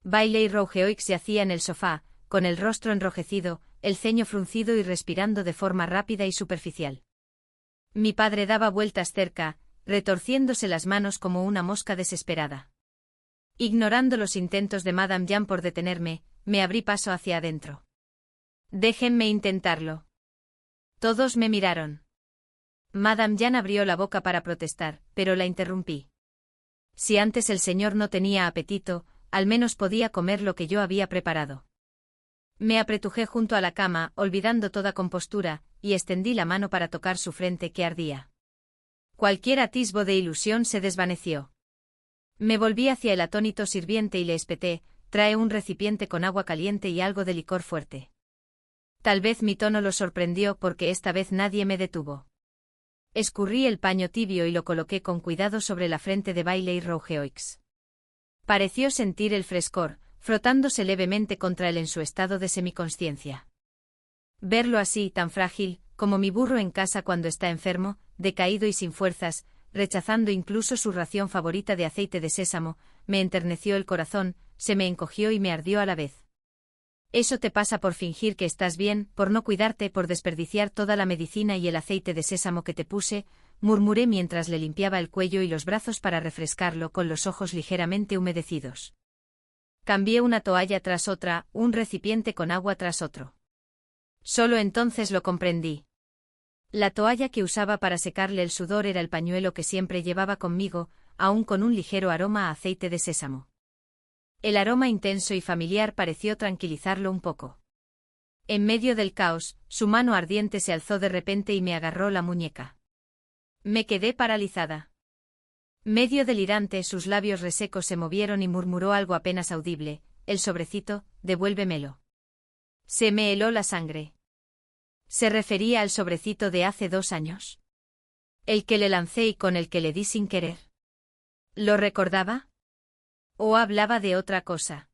Bailey Rougeoix yacía en el sofá, con el rostro enrojecido, el ceño fruncido y respirando de forma rápida y superficial. Mi padre daba vueltas cerca, retorciéndose las manos como una mosca desesperada. Ignorando los intentos de Madame Jean por detenerme, me abrí paso hacia adentro. «Déjenme intentarlo». Todos me miraron. Madame Jean abrió la boca para protestar, pero la interrumpí. Si antes el señor no tenía apetito, al menos podía comer lo que yo había preparado. Me apretujé junto a la cama, olvidando toda compostura, y extendí la mano para tocar su frente que ardía. Cualquier atisbo de ilusión se desvaneció. Me volví hacia el atónito sirviente y le espeté: «Trae un recipiente con agua caliente y algo de licor fuerte». Tal vez mi tono lo sorprendió porque esta vez nadie me detuvo. Escurrí el paño tibio y lo coloqué con cuidado sobre la frente de Bailey Rougeoix. Pareció sentir el frescor, frotándose levemente contra él en su estado de semiconsciencia. Verlo así, tan frágil, como mi burro en casa cuando está enfermo, decaído y sin fuerzas, rechazando incluso su ración favorita de aceite de sésamo, me enterneció el corazón, se me encogió y me ardió a la vez. Eso te pasa por fingir que estás bien, por no cuidarte, por desperdiciar toda la medicina y el aceite de sésamo que te puse, murmuré mientras le limpiaba el cuello y los brazos para refrescarlo con los ojos ligeramente humedecidos. Cambié una toalla tras otra, un recipiente con agua tras otro. Solo entonces lo comprendí. La toalla que usaba para secarle el sudor era el pañuelo que siempre llevaba conmigo, aún con un ligero aroma a aceite de sésamo. El aroma intenso y familiar pareció tranquilizarlo un poco. En medio del caos, su mano ardiente se alzó de repente y me agarró la muñeca. Me quedé paralizada. Medio delirante, sus labios resecos se movieron y murmuró algo apenas audible: «El sobrecito, devuélvemelo». Se me heló la sangre. ¿Se refería al sobrecito de hace 2 años? El que le lancé y con el que le di sin querer. ¿Lo recordaba? ¿O hablaba de otra cosa?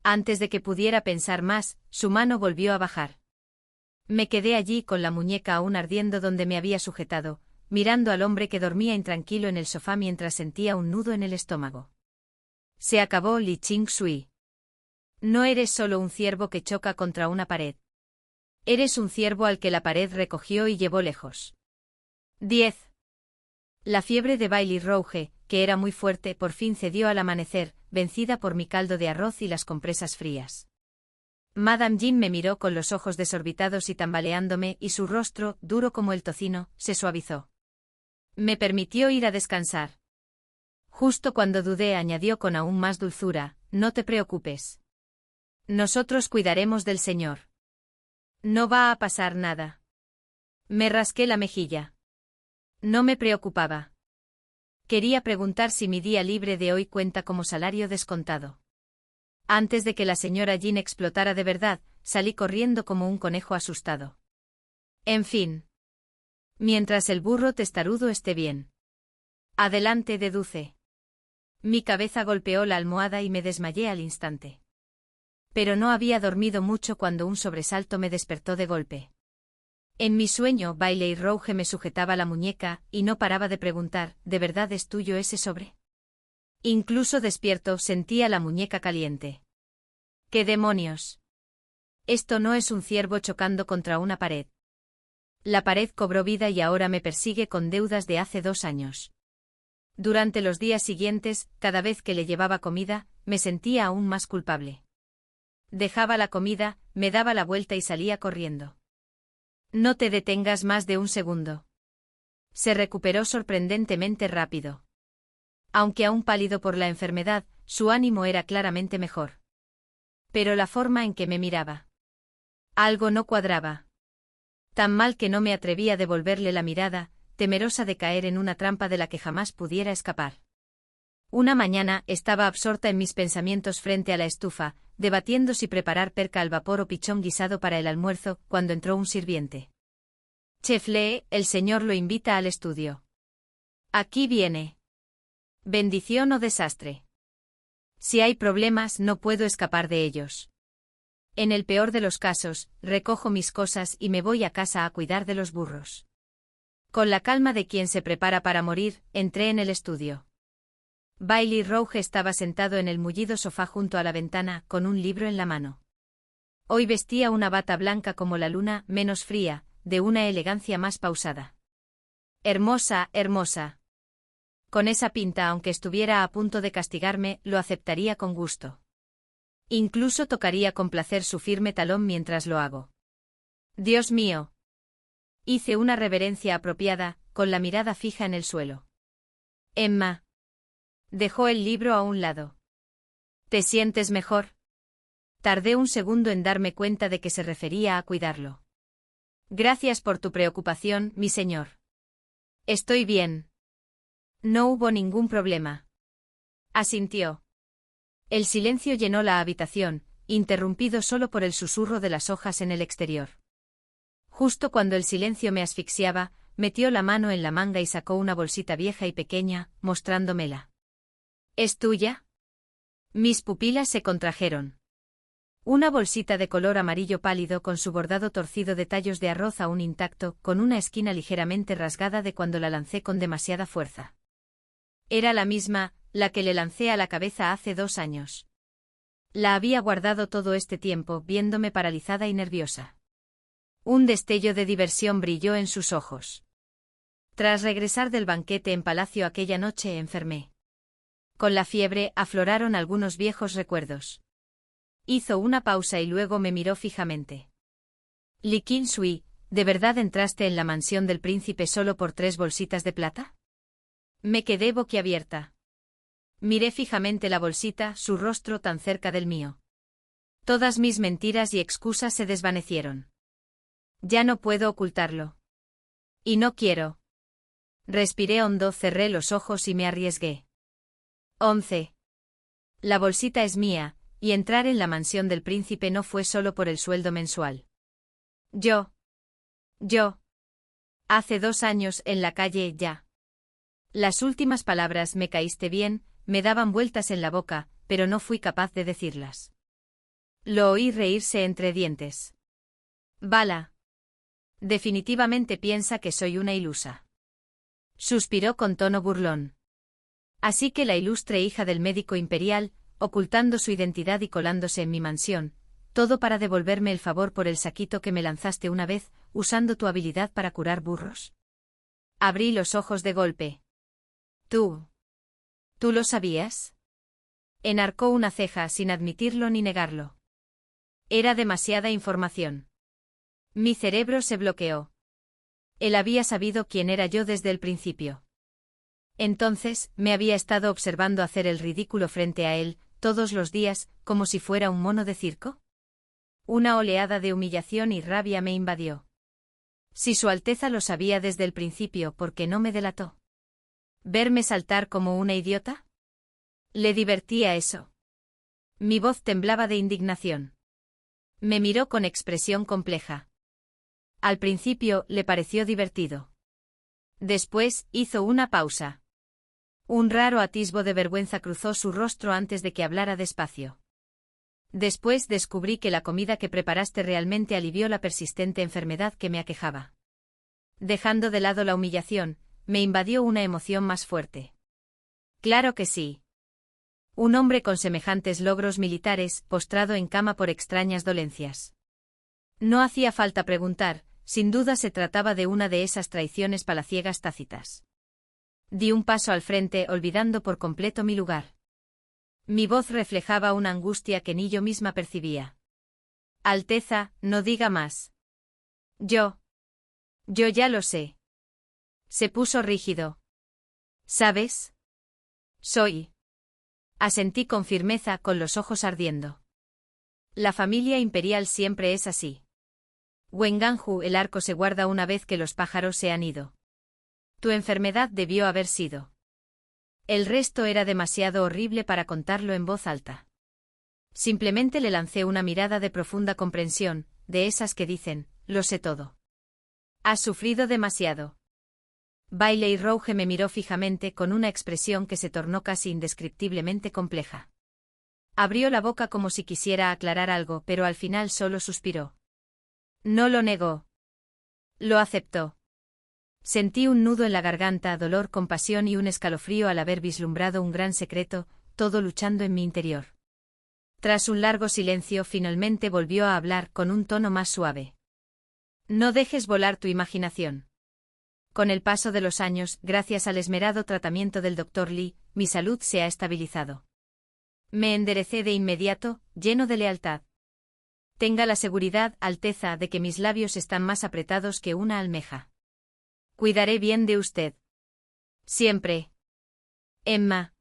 Antes de que pudiera pensar más, su mano volvió a bajar. Me quedé allí con la muñeca aún ardiendo donde me había sujetado, mirando al hombre que dormía intranquilo en el sofá mientras sentía un nudo en el estómago. Se acabó, Li Ching-shui. No eres solo un ciervo que choca contra una pared. Eres un ciervo al que la pared recogió y llevó lejos. 10. La fiebre de Bailey Rouge, que era muy fuerte, por fin cedió al amanecer, vencida por mi caldo de arroz y las compresas frías. Madame Jean me miró con los ojos desorbitados y tambaleándome, y su rostro, duro como el tocino, se suavizó. Me permitió ir a descansar. Justo cuando dudé, añadió con aún más dulzura: «No te preocupes. Nosotros cuidaremos del señor. No va a pasar nada». Me rasqué la mejilla. No me preocupaba. Quería preguntar si mi día libre de hoy cuenta como salario descontado. Antes de que la señora Jean explotara de verdad, salí corriendo como un conejo asustado. En fin. Mientras el burro testarudo esté bien. Adelante, deduce. Mi cabeza golpeó la almohada y me desmayé al instante. Pero no había dormido mucho cuando un sobresalto me despertó de golpe. En mi sueño, Bailey Rouge me sujetaba la muñeca, y no paraba de preguntar: ¿de verdad es tuyo ese sobre? Incluso despierto, sentía la muñeca caliente. ¿Qué demonios? Esto no es un ciervo chocando contra una pared. La pared cobró vida y ahora me persigue con deudas de hace 2 años. Durante los días siguientes, cada vez que le llevaba comida, me sentía aún más culpable. Dejaba la comida, me daba la vuelta y salía corriendo. No te detengas más de un segundo. Se recuperó sorprendentemente rápido. Aunque aún pálido por la enfermedad, su ánimo era claramente mejor. Pero la forma en que me miraba. Algo no cuadraba. Tan mal que no me atreví a devolverle la mirada, temerosa de caer en una trampa de la que jamás pudiera escapar. Una mañana, estaba absorta en mis pensamientos frente a la estufa, debatiendo si preparar perca al vapor o pichón guisado para el almuerzo, cuando entró un sirviente. «Chef Lee, el señor lo invita al estudio». «Aquí viene». «Bendición o desastre». «Si hay problemas, no puedo escapar de ellos». En el peor de los casos, recojo mis cosas y me voy a casa a cuidar de los burros. Con la calma de quien se prepara para morir, entré en el estudio. Bailey Rouge estaba sentado en el mullido sofá junto a la ventana, con un libro en la mano. Hoy vestía una bata blanca como la luna, menos fría, de una elegancia más pausada. Hermosa, hermosa. Con esa pinta, aunque estuviera a punto de castigarme, lo aceptaría con gusto. Incluso tocaría con placer su firme talón mientras lo hago. Dios mío. Hice una reverencia apropiada, con la mirada fija en el suelo. Emma. Dejó el libro a un lado. ¿Te sientes mejor? Tardé un segundo en darme cuenta de que se refería a cuidarlo. Gracias por tu preocupación, mi señor. Estoy bien. No hubo ningún problema. Asintió. El silencio llenó la habitación, interrumpido solo por el susurro de las hojas en el exterior. Justo cuando el silencio me asfixiaba, metió la mano en la manga y sacó una bolsita vieja y pequeña, mostrándomela. ¿Es tuya? Mis pupilas se contrajeron. Una bolsita de color amarillo pálido con su bordado torcido de tallos de arroz aún intacto, con una esquina ligeramente rasgada de cuando la lancé con demasiada fuerza. Era la misma, la que le lancé a la cabeza hace 2 años. La había guardado todo este tiempo, viéndome paralizada y nerviosa. Un destello de diversión brilló en sus ojos. Tras regresar del banquete en palacio aquella noche enfermé. Con la fiebre afloraron algunos viejos recuerdos. Hizo una pausa y luego me miró fijamente. Li Qinsui, ¿de verdad entraste en la mansión del príncipe solo por 3 bolsitas de plata? Me quedé boquiabierta. Miré fijamente la bolsita, su rostro tan cerca del mío. Todas mis mentiras y excusas se desvanecieron. Ya no puedo ocultarlo. Y no quiero. Respiré hondo, cerré los ojos y me arriesgué. 11. La bolsita es mía, y entrar en la mansión del príncipe no fue solo por el sueldo mensual. Yo. Hace 2 años en la calle ya. Las últimas palabras «me caíste bien» me daban vueltas en la boca, pero no fui capaz de decirlas. Lo oí reírse entre dientes. Bala. Definitivamente piensa que soy una ilusa. Suspiró con tono burlón. Así que la ilustre hija del médico imperial, ocultando su identidad y colándose en mi mansión, todo para devolverme el favor por el saquito que me lanzaste una vez, usando tu habilidad para curar burros. Abrí los ojos de golpe. ¿Tú lo sabías? Enarcó una ceja sin admitirlo ni negarlo. Era demasiada información. Mi cerebro se bloqueó. Él había sabido quién era yo desde el principio. Entonces, me había estado observando hacer el ridículo frente a él, todos los días, como si fuera un mono de circo. Una oleada de humillación y rabia me invadió. Si Su Alteza lo sabía desde el principio, ¿por qué no me delató? ¿Verme saltar como una idiota? Le divertía eso. Mi voz temblaba de indignación. Me miró con expresión compleja. Al principio le pareció divertido. Después hizo una pausa. Un raro atisbo de vergüenza cruzó su rostro antes de que hablara despacio. Después descubrí que la comida que preparaste realmente alivió la persistente enfermedad que me aquejaba. Dejando de lado la humillación, me invadió una emoción más fuerte. Claro que sí. Un hombre con semejantes logros militares, postrado en cama por extrañas dolencias. No hacía falta preguntar, sin duda se trataba de una de esas traiciones palaciegas tácitas. Di un paso al frente, olvidando por completo mi lugar. Mi voz reflejaba una angustia que ni yo misma percibía. Alteza, no diga más. Yo ya lo sé. Se puso rígido. ¿Sabes? Asentí con firmeza, con los ojos ardiendo. La familia imperial siempre es así. Wenganju, el arco se guarda una vez que los pájaros se han ido. Tu enfermedad debió haber sido. El resto era demasiado horrible para contarlo en voz alta. Simplemente le lancé una mirada de profunda comprensión, de esas que dicen, lo sé todo. Has sufrido demasiado. Bailey Rouge me miró fijamente con una expresión que se tornó casi indescriptiblemente compleja. Abrió la boca como si quisiera aclarar algo, pero al final solo suspiró. No lo negó. Lo aceptó. Sentí un nudo en la garganta, dolor, compasión y un escalofrío al haber vislumbrado un gran secreto, todo luchando en mi interior. Tras un largo silencio, finalmente volvió a hablar con un tono más suave. No dejes volar tu imaginación. Con el paso de los años, gracias al esmerado tratamiento del Dr. Lee, mi salud se ha estabilizado. Me enderecé de inmediato, lleno de lealtad. Tenga la seguridad, Alteza, de que mis labios están más apretados que una almeja. Cuidaré bien de usted. Siempre. Emma.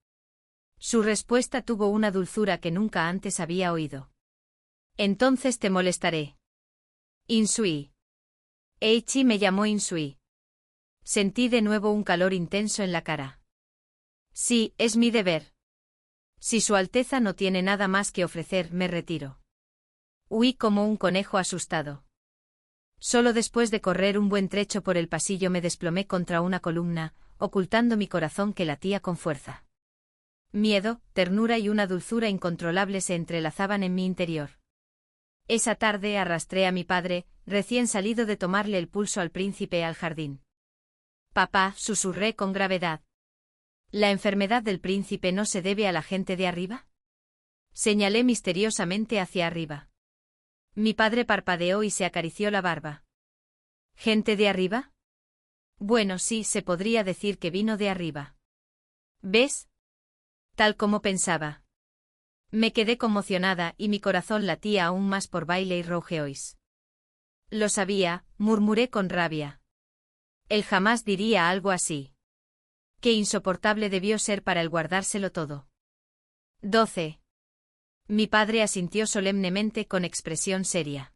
Su respuesta tuvo una dulzura que nunca antes había oído. Entonces te molestaré. Insui. Eichi me llamó Insui. Sentí de nuevo un calor intenso en la cara. Sí, es mi deber. Si Su Alteza no tiene nada más que ofrecer, me retiro. Huí como un conejo asustado. Solo después de correr un buen trecho por el pasillo me desplomé contra una columna, ocultando mi corazón que latía con fuerza. Miedo, ternura y una dulzura incontrolable se entrelazaban en mi interior. Esa tarde arrastré a mi padre, recién salido de tomarle el pulso al príncipe, al jardín. Papá, susurré con gravedad. ¿La enfermedad del príncipe no se debe a la gente de arriba? Señalé misteriosamente hacia arriba. Mi padre parpadeó y se acarició la barba. ¿Gente de arriba? Bueno, sí, se podría decir que vino de arriba. ¿Ves? Tal como pensaba. Me quedé conmocionada y mi corazón latía aún más por Bailey Rougeois. Lo sabía, murmuré con rabia. Él jamás diría algo así. Qué insoportable debió ser para él guardárselo todo. 12. Mi padre asintió solemnemente con expresión seria.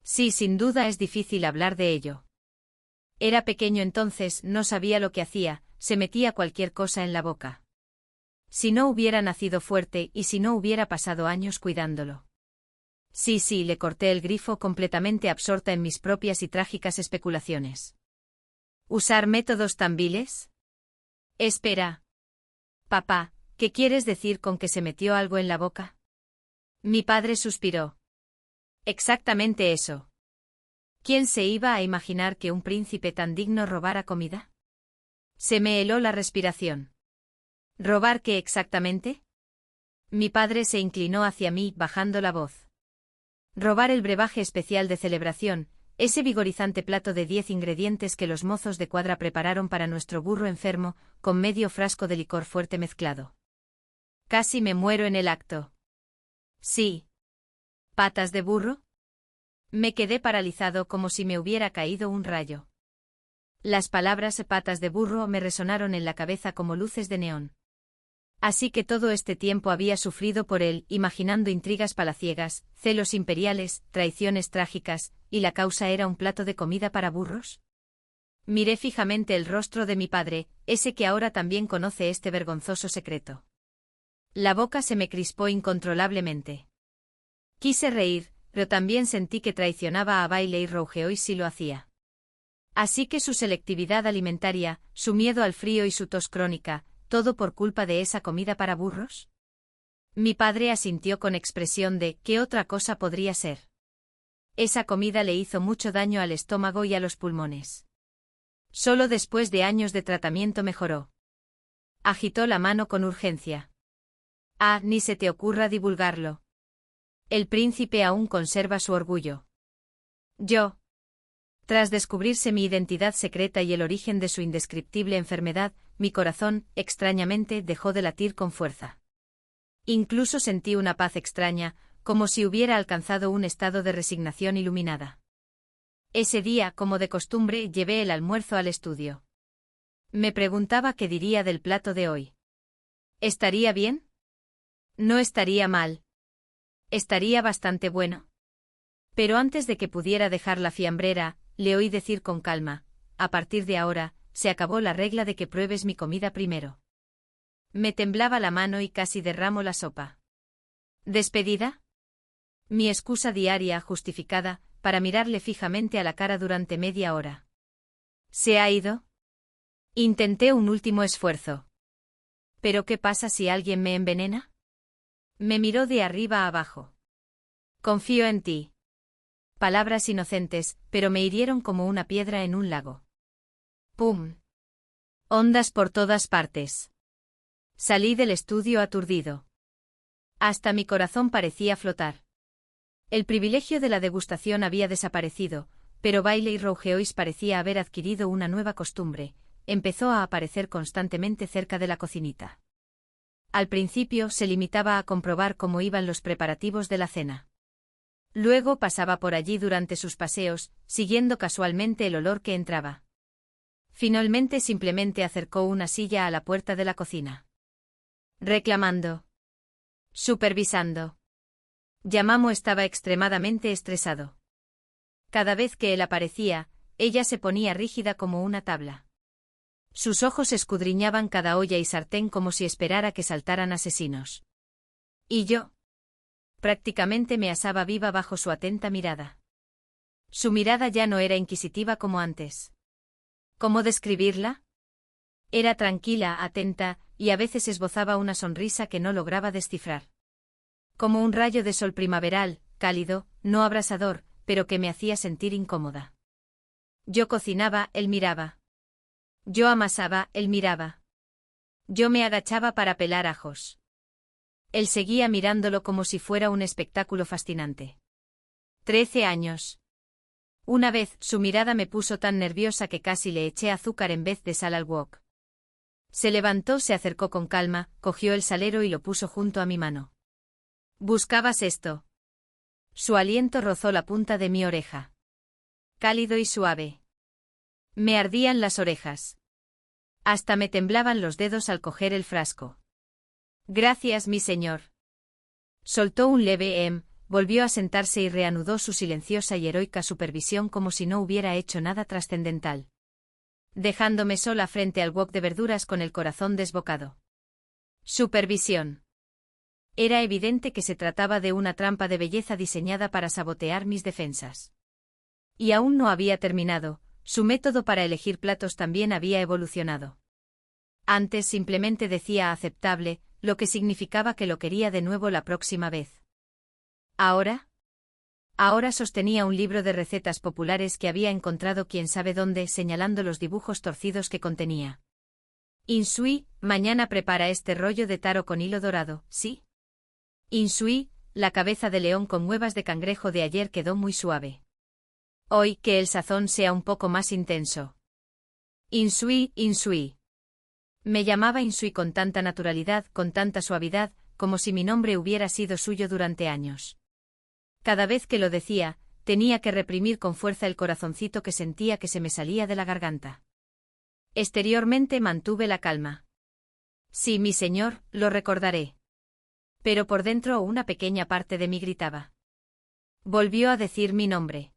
Sí, sin duda es difícil hablar de ello. Era pequeño entonces, no sabía lo que hacía, se metía cualquier cosa en la boca. Si no hubiera nacido fuerte y si no hubiera pasado años cuidándolo. Sí, le corté el grifo completamente absorta en mis propias y trágicas especulaciones. ¿Usar métodos tan viles? Espera. Papá, ¿qué quieres decir con que se metió algo en la boca? Mi padre suspiró. Exactamente eso. ¿Quién se iba a imaginar que un príncipe tan digno robara comida? Se me heló la respiración. ¿Robar qué exactamente? Mi padre se inclinó hacia mí, bajando la voz. Robar el brebaje especial de celebración, ese vigorizante plato de 10 ingredientes que los mozos de cuadra prepararon para nuestro burro enfermo, con medio frasco de licor fuerte mezclado. Casi me muero en el acto. Sí. ¿Patas de burro? Me quedé paralizado como si me hubiera caído un rayo. Las palabras patas de burro me resonaron en la cabeza como luces de neón. Así que todo este tiempo había sufrido por él, imaginando intrigas palaciegas, celos imperiales, traiciones trágicas, y la causa era un plato de comida para burros. Miré fijamente el rostro de mi padre, ese que ahora también conoce este vergonzoso secreto. La boca se me crispó incontrolablemente. Quise reír, pero también sentí que traicionaba a Bailey Rougeois si lo hacía. Así que su selectividad alimentaria, su miedo al frío y su tos crónica, ¿todo por culpa de esa comida para burros? Mi padre asintió con expresión de ¿qué otra cosa podría ser? Esa comida le hizo mucho daño al estómago y a los pulmones. Solo después de años de tratamiento mejoró. Agitó la mano con urgencia. Ah, ni se te ocurra divulgarlo. El príncipe aún conserva su orgullo. Yo. Tras descubrirse mi identidad secreta y el origen de su indescriptible enfermedad, mi corazón, extrañamente, dejó de latir con fuerza. Incluso sentí una paz extraña, como si hubiera alcanzado un estado de resignación iluminada. Ese día, como de costumbre, llevé el almuerzo al estudio. Me preguntaba qué diría del plato de hoy. ¿Estaría bien? No estaría mal. Estaría bastante bueno. Pero antes de que pudiera dejar la fiambrera, le oí decir con calma, a partir de ahora, se acabó la regla de que pruebes mi comida primero. Me temblaba la mano y casi derramo la sopa. ¿Despedida? Mi excusa diaria, justificada, para mirarle fijamente a la cara durante media hora. ¿Se ha ido? Intenté un último esfuerzo. ¿Pero qué pasa si alguien me envenena? Me miró de arriba a abajo. Confío en ti. Palabras inocentes, pero me hirieron como una piedra en un lago. ¡Pum! Ondas por todas partes. Salí del estudio aturdido. Hasta mi corazón parecía flotar. El privilegio de la degustación había desaparecido, pero Bailey Rougeois parecía haber adquirido una nueva costumbre. Empezó a aparecer constantemente cerca de la cocinita. Al principio se limitaba a comprobar cómo iban los preparativos de la cena. Luego pasaba por allí durante sus paseos, siguiendo casualmente el olor que entraba. Finalmente simplemente acercó una silla a la puerta de la cocina. Reclamando. Supervisando. Yamamo estaba extremadamente estresado. Cada vez que él aparecía, ella se ponía rígida como una tabla. Sus ojos escudriñaban cada olla y sartén como si esperara que saltaran asesinos. Y yo. Prácticamente me asaba viva bajo su atenta mirada. Su mirada ya no era inquisitiva como antes. ¿Cómo describirla? Era tranquila, atenta, y a veces esbozaba una sonrisa que no lograba descifrar. Como un rayo de sol primaveral, cálido, no abrasador, pero que me hacía sentir incómoda. Yo cocinaba, él miraba. Yo amasaba, él miraba. Yo me agachaba para pelar ajos. Él seguía mirándolo como si fuera un espectáculo fascinante. 13 años. Una vez, su mirada me puso tan nerviosa que casi le eché azúcar en vez de sal al wok. Se levantó, se acercó con calma, cogió el salero y lo puso junto a mi mano. ¿Buscabas esto? Su aliento rozó la punta de mi oreja. Cálido y suave. Me ardían las orejas. Hasta me temblaban los dedos al coger el frasco. Gracias, mi señor. Soltó un leve volvió a sentarse y reanudó su silenciosa y heroica supervisión como si no hubiera hecho nada trascendental. Dejándome sola frente al wok de verduras con el corazón desbocado. Supervisión. Era evidente que se trataba de una trampa de belleza diseñada para sabotear mis defensas. Y aún no había terminado, su método para elegir platos también había evolucionado. Antes simplemente decía aceptable, lo que significaba que lo quería de nuevo la próxima vez. ¿Ahora? Ahora sostenía un libro de recetas populares que había encontrado quién sabe dónde, señalando los dibujos torcidos que contenía. Insui, mañana prepara este rollo de taro con hilo dorado, ¿sí? Insui, la cabeza de león con huevas de cangrejo de ayer quedó muy suave. Hoy que el sazón sea un poco más intenso. Insui, Insui. Me llamaba Insui con tanta naturalidad, con tanta suavidad, como si mi nombre hubiera sido suyo durante años. Cada vez que lo decía, tenía que reprimir con fuerza el corazoncito que sentía que se me salía de la garganta. Exteriormente mantuve la calma. Sí, mi señor, lo recordaré. Pero por dentro una pequeña parte de mí gritaba. Volvió a decir mi nombre.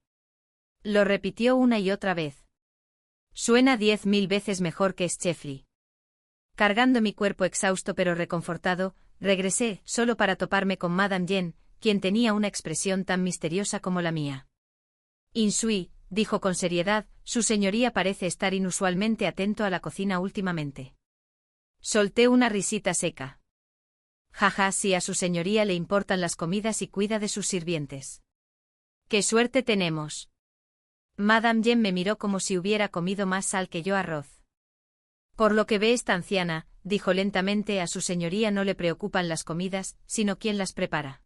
Lo repitió una y otra vez. Suena 10.000 veces mejor que Scheffli. Cargando mi cuerpo exhausto pero reconfortado, regresé, solo para toparme con Madame Yen, quien tenía una expresión tan misteriosa como la mía. Insui, dijo con seriedad, su señoría parece estar inusualmente atento a la cocina últimamente. Solté una risita seca. Jaja, si a su señoría le importan las comidas y cuida de sus sirvientes. ¡Qué suerte tenemos! Madame Yen me miró como si hubiera comido más sal que yo arroz. Por lo que ve esta anciana, dijo lentamente, a su señoría no le preocupan las comidas, sino quién las prepara.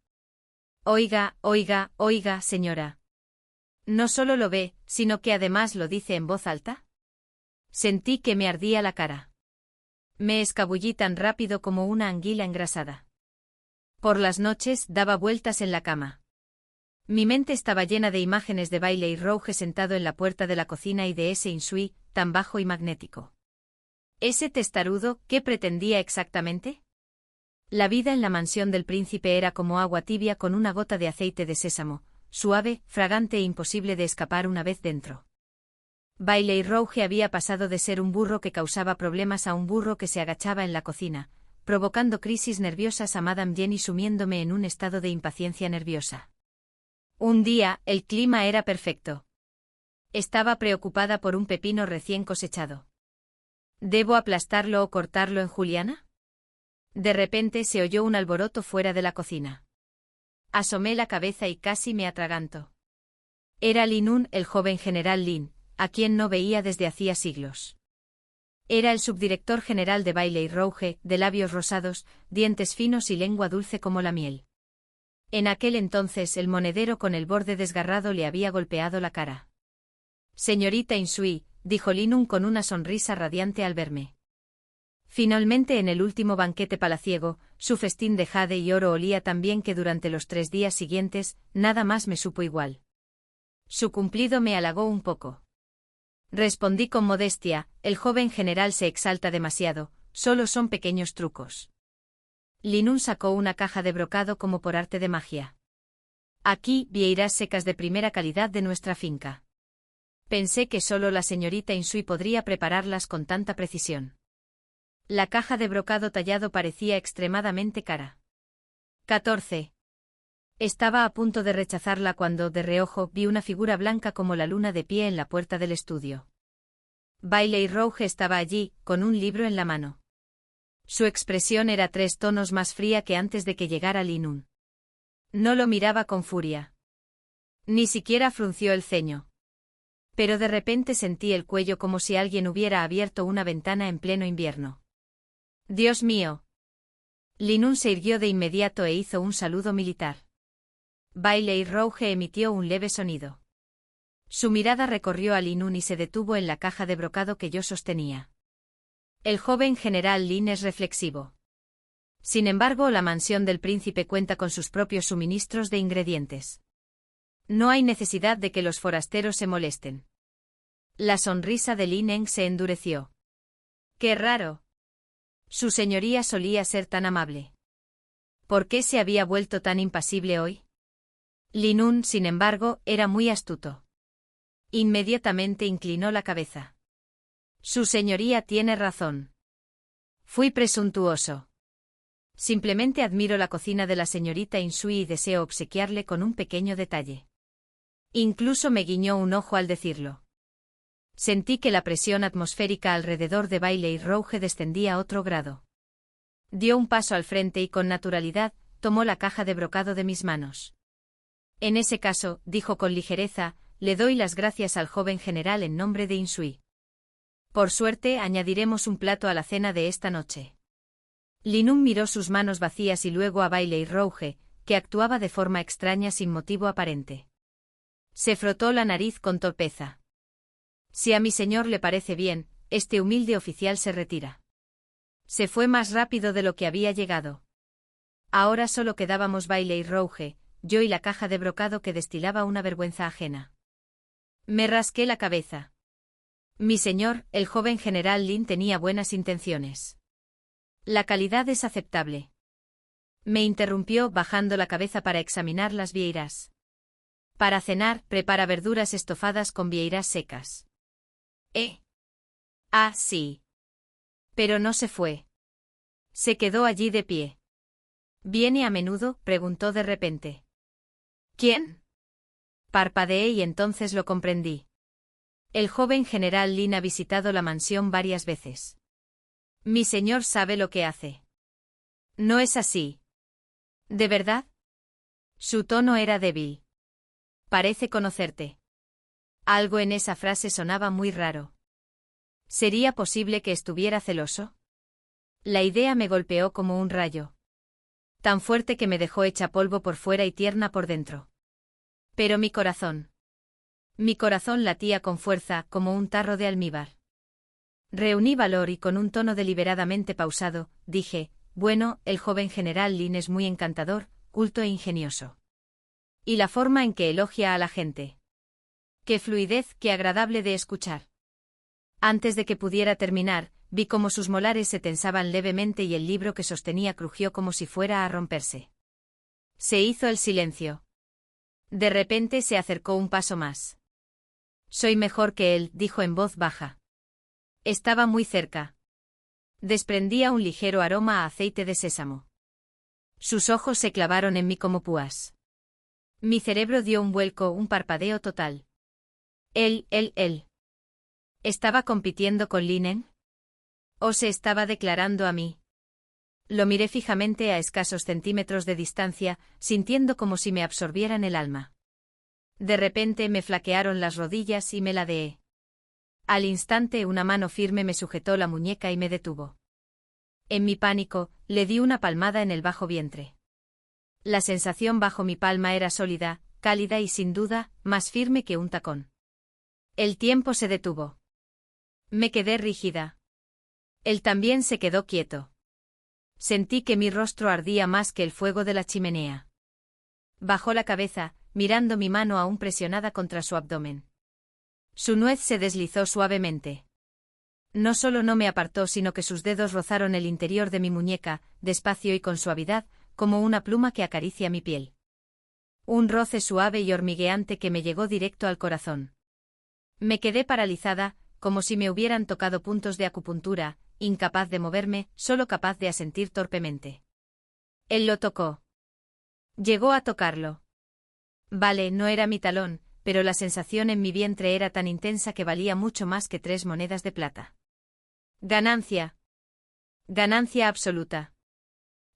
Oiga, oiga, oiga, señora. ¿No solo lo ve, sino que además lo dice en voz alta? Sentí que me ardía la cara. Me escabullí tan rápido como una anguila engrasada. Por las noches daba vueltas en la cama. Mi mente estaba llena de imágenes de Bailey Rouge sentado en la puerta de la cocina y de ese Insui, tan bajo y magnético. ¿Ese testarudo, qué pretendía exactamente? La vida en la mansión del príncipe era como agua tibia con una gota de aceite de sésamo, suave, fragante e imposible de escapar una vez dentro. Bailey Rouge había pasado de ser un burro que causaba problemas a un burro que se agachaba en la cocina, provocando crisis nerviosas a Madame Yen y sumiéndome en un estado de impaciencia nerviosa. Un día, el clima era perfecto. Estaba preocupada por un pepino recién cosechado. ¿Debo aplastarlo o cortarlo en juliana? De repente se oyó un alboroto fuera de la cocina. Asomé la cabeza y casi me atraganto. Era Lin Un, el joven general Lin, a quien no veía desde hacía siglos. Era el subdirector general de Bailey Rouge, de labios rosados, dientes finos y lengua dulce como la miel. En aquel entonces el monedero con el borde desgarrado le había golpeado la cara. Señorita Insui, dijo Linun con una sonrisa radiante al verme. Finalmente en el último banquete palaciego, su festín de jade y oro olía tan bien que durante los 3 días siguientes, nada más me supo igual. Su cumplido me halagó un poco. Respondí con modestia, el joven general se exalta demasiado, solo son pequeños trucos. Linun sacó una caja de brocado como por arte de magia. Aquí, vieiras secas de primera calidad de nuestra finca. Pensé que solo la señorita Insui podría prepararlas con tanta precisión. La caja de brocado tallado parecía extremadamente cara. 14. Estaba a punto de rechazarla cuando, de reojo, vi una figura blanca como la luna de pie en la puerta del estudio. Bailey Rouge estaba allí, con un libro en la mano. Su expresión era 3 tonos más fría que antes de que llegara Linun. No lo miraba con furia. Ni siquiera frunció el ceño. Pero de repente sentí el cuello como si alguien hubiera abierto una ventana en pleno invierno. ¡Dios mío! Linun se irguió de inmediato e hizo un saludo militar. Bailey Rouge emitió un leve sonido. Su mirada recorrió a Linun y se detuvo en la caja de brocado que yo sostenía. El joven general Lin es reflexivo. Sin embargo, la mansión del príncipe cuenta con sus propios suministros de ingredientes. No hay necesidad de que los forasteros se molesten. La sonrisa de Lin Eng se endureció. ¡Qué raro! Su señoría solía ser tan amable. ¿Por qué se había vuelto tan impasible hoy? Linun, sin embargo, era muy astuto. Inmediatamente inclinó la cabeza. Su señoría tiene razón. Fui presuntuoso. Simplemente admiro la cocina de la señorita Insui y deseo obsequiarle con un pequeño detalle. Incluso me guiñó un ojo al decirlo. Sentí que la presión atmosférica alrededor de Bailey Rouge descendía a otro grado. Dio un paso al frente y con naturalidad, tomó la caja de brocado de mis manos. En ese caso, dijo con ligereza, le doy las gracias al joven general en nombre de Insui. Por suerte, añadiremos un plato a la cena de esta noche. Linun miró sus manos vacías y luego a Bailey Rouge, que actuaba de forma extraña sin motivo aparente. Se frotó la nariz con torpeza. Si a mi señor le parece bien, este humilde oficial se retira. Se fue más rápido de lo que había llegado. Ahora solo quedábamos Bailey Rouge, yo y la caja de brocado que destilaba una vergüenza ajena. Me rasqué la cabeza. Mi señor, el joven general Lin tenía buenas intenciones. La calidad es aceptable. Me interrumpió bajando la cabeza para examinar las vieiras. Para cenar, prepara verduras estofadas con vieiras secas. Ah, sí. Pero no se fue. Se quedó allí de pie. ¿Viene a menudo?, preguntó de repente. ¿Quién? Parpadeé y entonces lo comprendí. El joven general Lin ha visitado la mansión varias veces. Mi señor sabe lo que hace. No es así. ¿De verdad? Su tono era débil. Parece conocerte. Algo en esa frase sonaba muy raro. ¿Sería posible que estuviera celoso? La idea me golpeó como un rayo. Tan fuerte que me dejó hecha polvo por fuera y tierna por dentro. Pero mi corazón. Mi corazón latía con fuerza, como un tarro de almíbar. Reuní valor y con un tono deliberadamente pausado, dije, bueno, el joven general Lin es muy encantador, culto e ingenioso. Y la forma en que elogia a la gente. Qué fluidez, qué agradable de escuchar. Antes de que pudiera terminar, vi cómo sus molares se tensaban levemente y el libro que sostenía crujió como si fuera a romperse. Se hizo el silencio. De repente se acercó un paso más. Soy mejor que él, dijo en voz baja. Estaba muy cerca. Desprendía un ligero aroma a aceite de sésamo. Sus ojos se clavaron en mí como púas. Mi cerebro dio un vuelco, un parpadeo total. Él. ¿Estaba compitiendo con Linen? ¿O se estaba declarando a mí? Lo miré fijamente a escasos centímetros de distancia, sintiendo como si me absorbieran el alma. De repente me flaquearon las rodillas y me ladeé. Al instante una mano firme me sujetó la muñeca y me detuvo. En mi pánico, le di una palmada en el bajo vientre. La sensación bajo mi palma era sólida, cálida y sin duda, más firme que un tacón. El tiempo se detuvo. Me quedé rígida. Él también se quedó quieto. Sentí que mi rostro ardía más que el fuego de la chimenea. Bajó la cabeza, mirando mi mano aún presionada contra su abdomen. Su nuez se deslizó suavemente. No solo no me apartó, sino que sus dedos rozaron el interior de mi muñeca, despacio y con suavidad, como una pluma que acaricia mi piel. Un roce suave y hormigueante que me llegó directo al corazón. Me quedé paralizada, como si me hubieran tocado puntos de acupuntura, incapaz de moverme, solo capaz de asentir torpemente. Él lo tocó. Llegó a tocarlo. Vale, no era mi talón, pero la sensación en mi vientre era tan intensa que valía mucho más que 3 monedas de plata. Ganancia. Ganancia absoluta.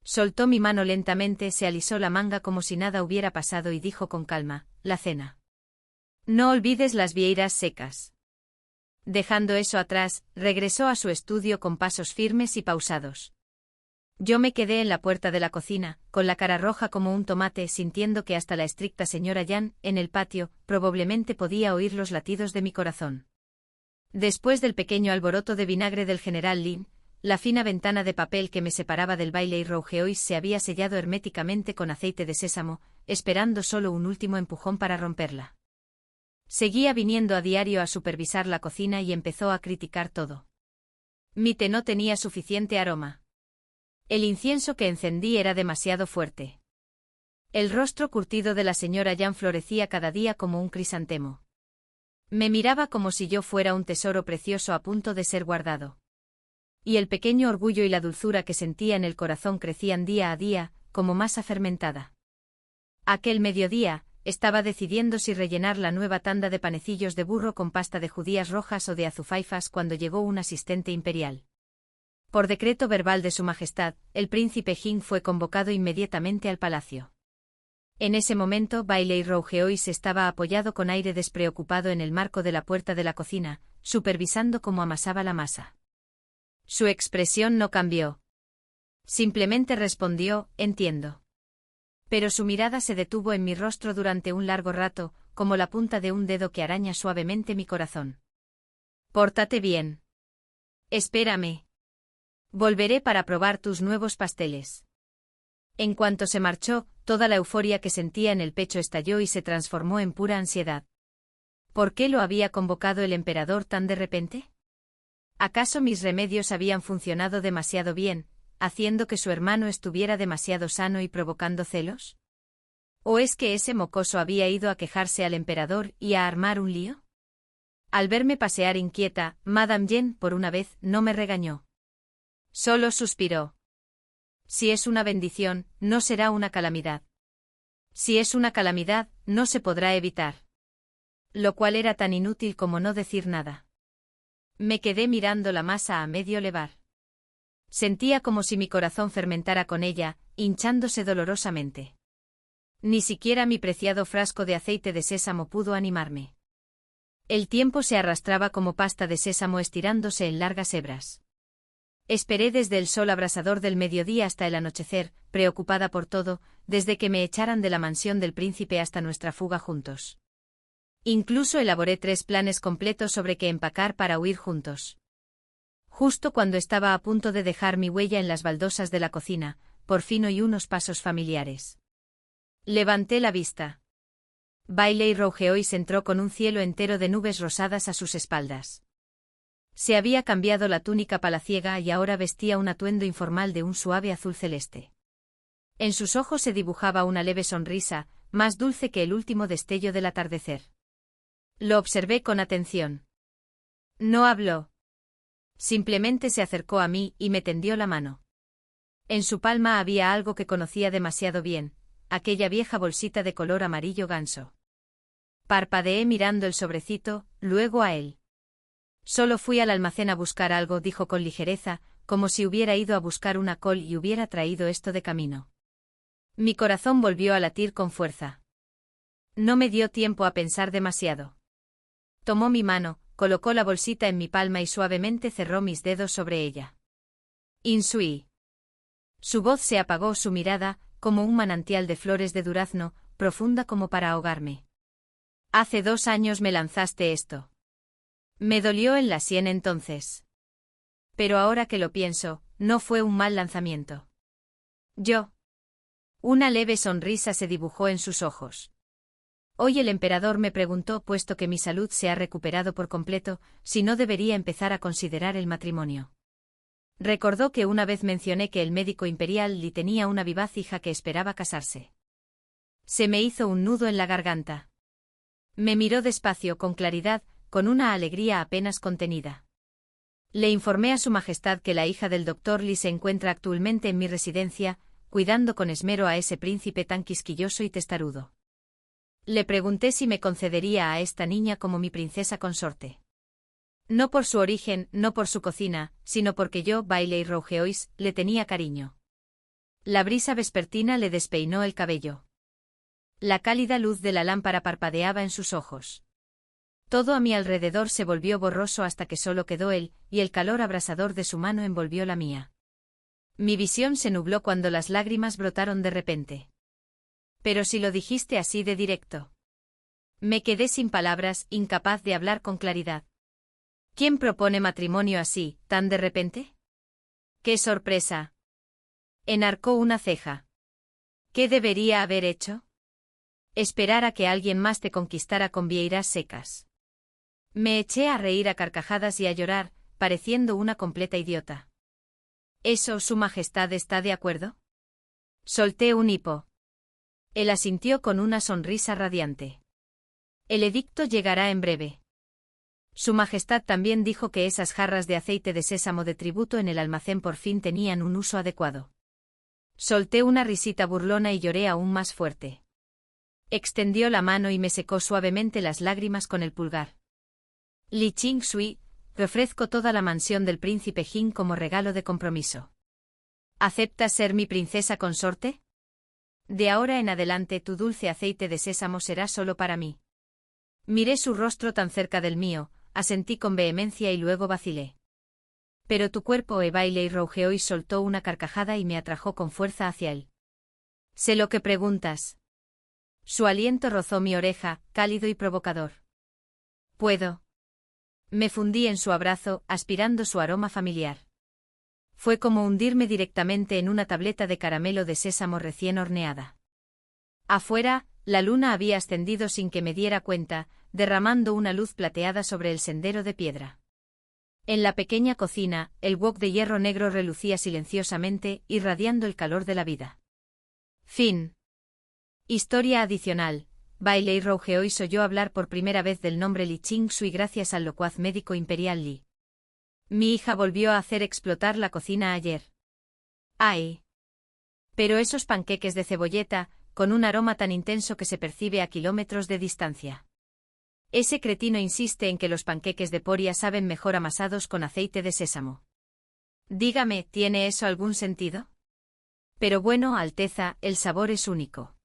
Soltó mi mano lentamente, se alisó la manga como si nada hubiera pasado y dijo con calma, la cena. No olvides las vieiras secas. Dejando eso atrás, regresó a su estudio con pasos firmes y pausados. Yo me quedé en la puerta de la cocina, con la cara roja como un tomate, sintiendo que hasta la estricta señora Yan, en el patio, probablemente podía oír los latidos de mi corazón. Después del pequeño alboroto de vinagre del general Lin, la fina ventana de papel que me separaba del Bailey Rougeois se había sellado herméticamente con aceite de sésamo, esperando solo un último empujón para romperla. Seguía viniendo a diario a supervisar la cocina y empezó a criticar todo. Mi té no tenía suficiente aroma. El incienso que encendí era demasiado fuerte. El rostro curtido de la señora Yan florecía cada día como un crisantemo. Me miraba como si yo fuera un tesoro precioso a punto de ser guardado. Y el pequeño orgullo y la dulzura que sentía en el corazón crecían día a día, como masa fermentada. Aquel mediodía, estaba decidiendo si rellenar la nueva tanda de panecillos de burro con pasta de judías rojas o de azufaifas cuando llegó un asistente imperial. Por decreto verbal de Su Majestad, el príncipe Jing fue convocado inmediatamente al palacio. En ese momento Bailey Rougeois estaba apoyado con aire despreocupado en el marco de la puerta de la cocina, supervisando cómo amasaba la masa. Su expresión no cambió. Simplemente respondió, entiendo. Pero su mirada se detuvo en mi rostro durante un largo rato, como la punta de un dedo que araña suavemente mi corazón. Pórtate bien. Espérame. Volveré para probar tus nuevos pasteles. En cuanto se marchó, toda la euforia que sentía en el pecho estalló y se transformó en pura ansiedad. ¿Por qué lo había convocado el emperador tan de repente? ¿Acaso mis remedios habían funcionado demasiado bien, haciendo que su hermano estuviera demasiado sano y provocando celos? ¿O es que ese mocoso había ido a quejarse al emperador y a armar un lío? Al verme pasear inquieta, Madame Yen, por una vez, no me regañó. Solo suspiró. Si es una bendición, no será una calamidad. Si es una calamidad, no se podrá evitar. Lo cual era tan inútil como no decir nada. Me quedé mirando la masa a medio levar. Sentía como si mi corazón fermentara con ella, hinchándose dolorosamente. Ni siquiera mi preciado frasco de aceite de sésamo pudo animarme. El tiempo se arrastraba como pasta de sésamo estirándose en largas hebras. Esperé desde el sol abrasador del mediodía hasta el anochecer, preocupada por todo, desde que me echaran de la mansión del príncipe hasta nuestra fuga juntos. Incluso elaboré 3 planes completos sobre qué empacar para huir juntos. Justo cuando estaba a punto de dejar mi huella en las baldosas de la cocina, por fin oí unos pasos familiares. Levanté la vista. Bailey Rougeois entró con un cielo entero de nubes rosadas a sus espaldas. Se había cambiado la túnica palaciega y ahora vestía un atuendo informal de un suave azul celeste. En sus ojos se dibujaba una leve sonrisa, más dulce que el último destello del atardecer. Lo observé con atención. No habló. Simplemente se acercó a mí y me tendió la mano. En su palma había algo que conocía demasiado bien, aquella vieja bolsita de color amarillo ganso. Parpadeé mirando el sobrecito, luego a él. Solo fui al almacén a buscar algo, dijo con ligereza, como si hubiera ido a buscar una col y hubiera traído esto de camino. Mi corazón volvió a latir con fuerza. No me dio tiempo a pensar demasiado. Tomó mi mano, colocó la bolsita en mi palma y suavemente cerró mis dedos sobre ella. Insui. Su voz se apagó, su mirada, como un manantial de flores de durazno, profunda como para ahogarme. Hace 2 años me lanzaste esto. Me dolió en la sien entonces. Pero ahora que lo pienso, no fue un mal lanzamiento. Yo. Una leve sonrisa se dibujó en sus ojos. Hoy el emperador me preguntó, puesto que mi salud se ha recuperado por completo, si no debería empezar a considerar el matrimonio. Recordó que una vez mencioné que el médico imperial Li tenía una vivaz hija que esperaba casarse. Se me hizo un nudo en la garganta. Me miró despacio, con claridad, con una alegría apenas contenida. Le informé a Su Majestad que la hija del doctor Li se encuentra actualmente en mi residencia, cuidando con esmero a ese príncipe tan quisquilloso y testarudo. Le pregunté si me concedería a esta niña como mi princesa consorte. No por su origen, no por su cocina, sino porque yo, Bailey Rougeois, le tenía cariño. La brisa vespertina le despeinó el cabello. La cálida luz de la lámpara parpadeaba en sus ojos. Todo a mi alrededor se volvió borroso hasta que solo quedó él, y el calor abrasador de su mano envolvió la mía. Mi visión se nubló cuando las lágrimas brotaron de repente. Pero si lo dijiste así de directo. Me quedé sin palabras, incapaz de hablar con claridad. ¿Quién propone matrimonio así, tan de repente? ¡Qué sorpresa! Enarcó una ceja. ¿Qué debería haber hecho? Esperar a que alguien más te conquistara con vieiras secas. Me eché a reír a carcajadas y a llorar, pareciendo una completa idiota. ¿Eso, Su Majestad, está de acuerdo? Solté un hipo. Él asintió con una sonrisa radiante. El edicto llegará en breve. Su Majestad también dijo que esas jarras de aceite de sésamo de tributo en el almacén por fin tenían un uso adecuado. Solté una risita burlona y lloré aún más fuerte. Extendió la mano y me secó suavemente las lágrimas con el pulgar. Li Qingsui, te ofrezco toda la mansión del príncipe Jin como regalo de compromiso. ¿Aceptas ser mi princesa consorte? De ahora en adelante tu dulce aceite de sésamo será solo para mí. Miré su rostro tan cerca del mío, asentí con vehemencia y luego vacilé. Pero tu cuerpo, Bailey Rougeois, soltó una carcajada y me atrajo con fuerza hacia él. Sé lo que preguntas. Su aliento rozó mi oreja, cálido y provocador. ¿Puedo? Me fundí en su abrazo, aspirando su aroma familiar. Fue como hundirme directamente en una tableta de caramelo de sésamo recién horneada. Afuera, la luna había ascendido sin que me diera cuenta, derramando una luz plateada sobre el sendero de piedra. En la pequeña cocina, el wok de hierro negro relucía silenciosamente, irradiando el calor de la vida. Fin. Historia adicional. Bailey Rougeois oyó hablar por primera vez del nombre Li Qingsui gracias al locuaz médico imperial Li. Mi hija volvió a hacer explotar la cocina ayer. ¡Ay! Pero esos panqueques de cebolleta, con un aroma tan intenso que se percibe a kilómetros de distancia. Ese cretino insiste en que los panqueques de Poria saben mejor amasados con aceite de sésamo. Dígame, ¿tiene eso algún sentido? Pero bueno, Alteza, el sabor es único.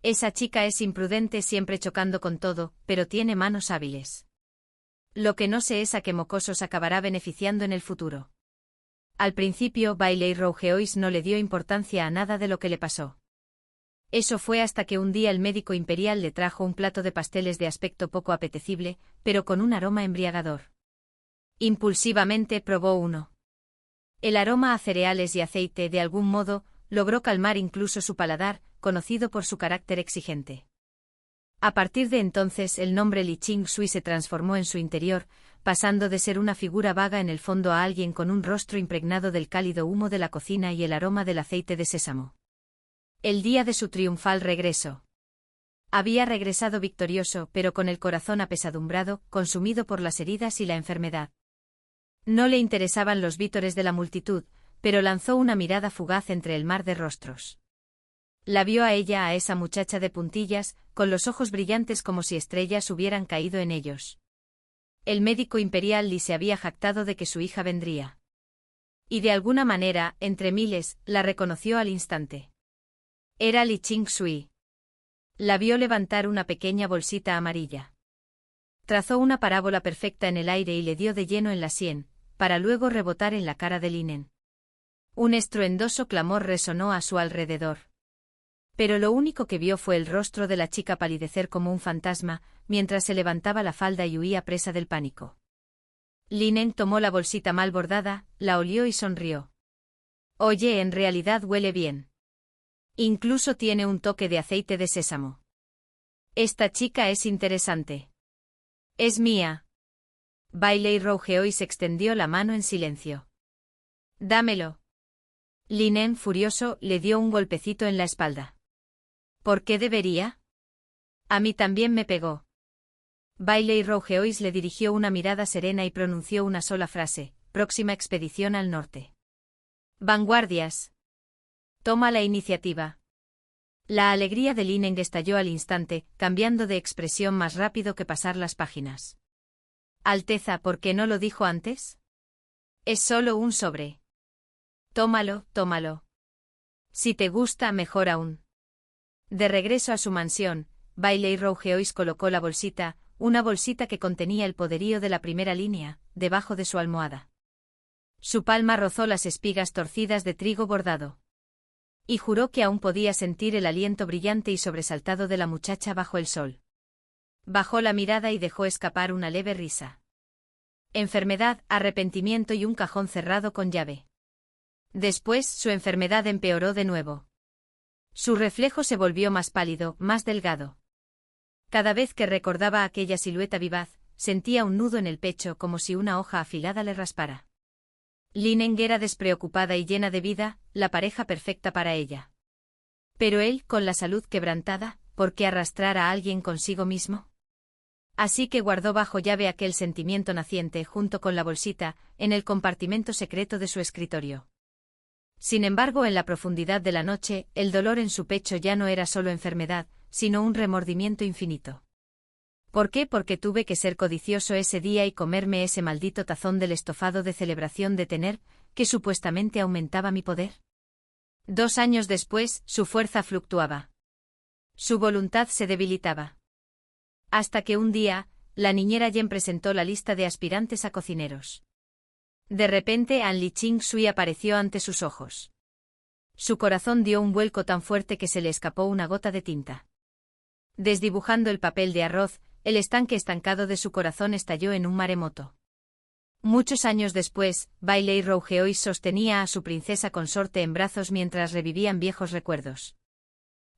Esa chica es imprudente, siempre chocando con todo, pero tiene manos hábiles. Lo que no sé es a qué mocosos acabará beneficiando en el futuro. Al principio, Bailey Rougeois no le dio importancia a nada de lo que le pasó. Eso fue hasta que un día el médico imperial le trajo un plato de pasteles de aspecto poco apetecible, pero con un aroma embriagador. Impulsivamente probó uno. El aroma a cereales y aceite, de algún modo, logró calmar incluso su paladar, conocido por su carácter exigente. A partir de entonces el nombre Li Qingsui se transformó en su interior, pasando de ser una figura vaga en el fondo a alguien con un rostro impregnado del cálido humo de la cocina y el aroma del aceite de sésamo. El día de su triunfal regreso. Había regresado victorioso, pero con el corazón apesadumbrado, consumido por las heridas y la enfermedad. No le interesaban los vítores de la multitud, pero lanzó una mirada fugaz entre el mar de rostros. La vio a ella, a esa muchacha de puntillas, con los ojos brillantes como si estrellas hubieran caído en ellos. El médico imperial Li se había jactado de que su hija vendría. Y de alguna manera, entre miles, la reconoció al instante. Era Li Qingsui. La vio levantar una pequeña bolsita amarilla. Trazó una parábola perfecta en el aire y le dio de lleno en la sien, para luego rebotar en la cara de Linen. Un estruendoso clamor resonó a su alrededor. Pero lo único que vio fue el rostro de la chica palidecer como un fantasma, mientras se levantaba la falda y huía presa del pánico. Linen tomó la bolsita mal bordada, la olió y sonrió. Oye, en realidad huele bien. Incluso tiene un toque de aceite de sésamo. Esta chica es interesante. Es mía. Bailey Rougeois extendió la mano en silencio. Dámelo. Linen, furioso, le dio un golpecito en la espalda. ¿Por qué debería? A mí también me pegó. Bailey Rougeois le dirigió una mirada serena y pronunció una sola frase: próxima expedición al norte. Vanguardias. Toma la iniciativa. La alegría de Linen estalló al instante, cambiando de expresión más rápido que pasar las páginas. Alteza, ¿por qué no lo dijo antes? Es solo un sobre. Tómalo, tómalo. Si te gusta, mejor aún. De regreso a su mansión, Bailey Rougeois colocó la bolsita, una bolsita que contenía el poderío de la primera línea, debajo de su almohada. Su palma rozó las espigas torcidas de trigo bordado. Y juró que aún podía sentir el aliento brillante y sobresaltado de la muchacha bajo el sol. Bajó la mirada y dejó escapar una leve risa. Enfermedad, arrepentimiento y un cajón cerrado con llave. Después, su enfermedad empeoró de nuevo. Su reflejo se volvió más pálido, más delgado. Cada vez que recordaba aquella silueta vivaz, sentía un nudo en el pecho como si una hoja afilada le raspara. Linen era despreocupada y llena de vida, la pareja perfecta para ella. Pero él, con la salud quebrantada, ¿por qué arrastrar a alguien consigo mismo? Así que guardó bajo llave aquel sentimiento naciente junto con la bolsita, en el compartimento secreto de su escritorio. Sin embargo, en la profundidad de la noche, el dolor en su pecho ya no era solo enfermedad, sino un remordimiento infinito. ¿Por qué? Porque tuve que ser codicioso ese día y comerme ese maldito tazón del estofado de celebración de tener, que supuestamente aumentaba mi poder. 2 años después, su fuerza fluctuaba. Su voluntad se debilitaba. Hasta que un día, la niñera Yen presentó la lista de aspirantes a cocineros. De repente, An Li Ching Sui apareció ante sus ojos. Su corazón dio un vuelco tan fuerte que se le escapó una gota de tinta. Desdibujando el papel de arroz, el estanque estancado de su corazón estalló en un maremoto. Muchos años después, Bailey Rougeois sostenía a su princesa consorte en brazos mientras revivían viejos recuerdos.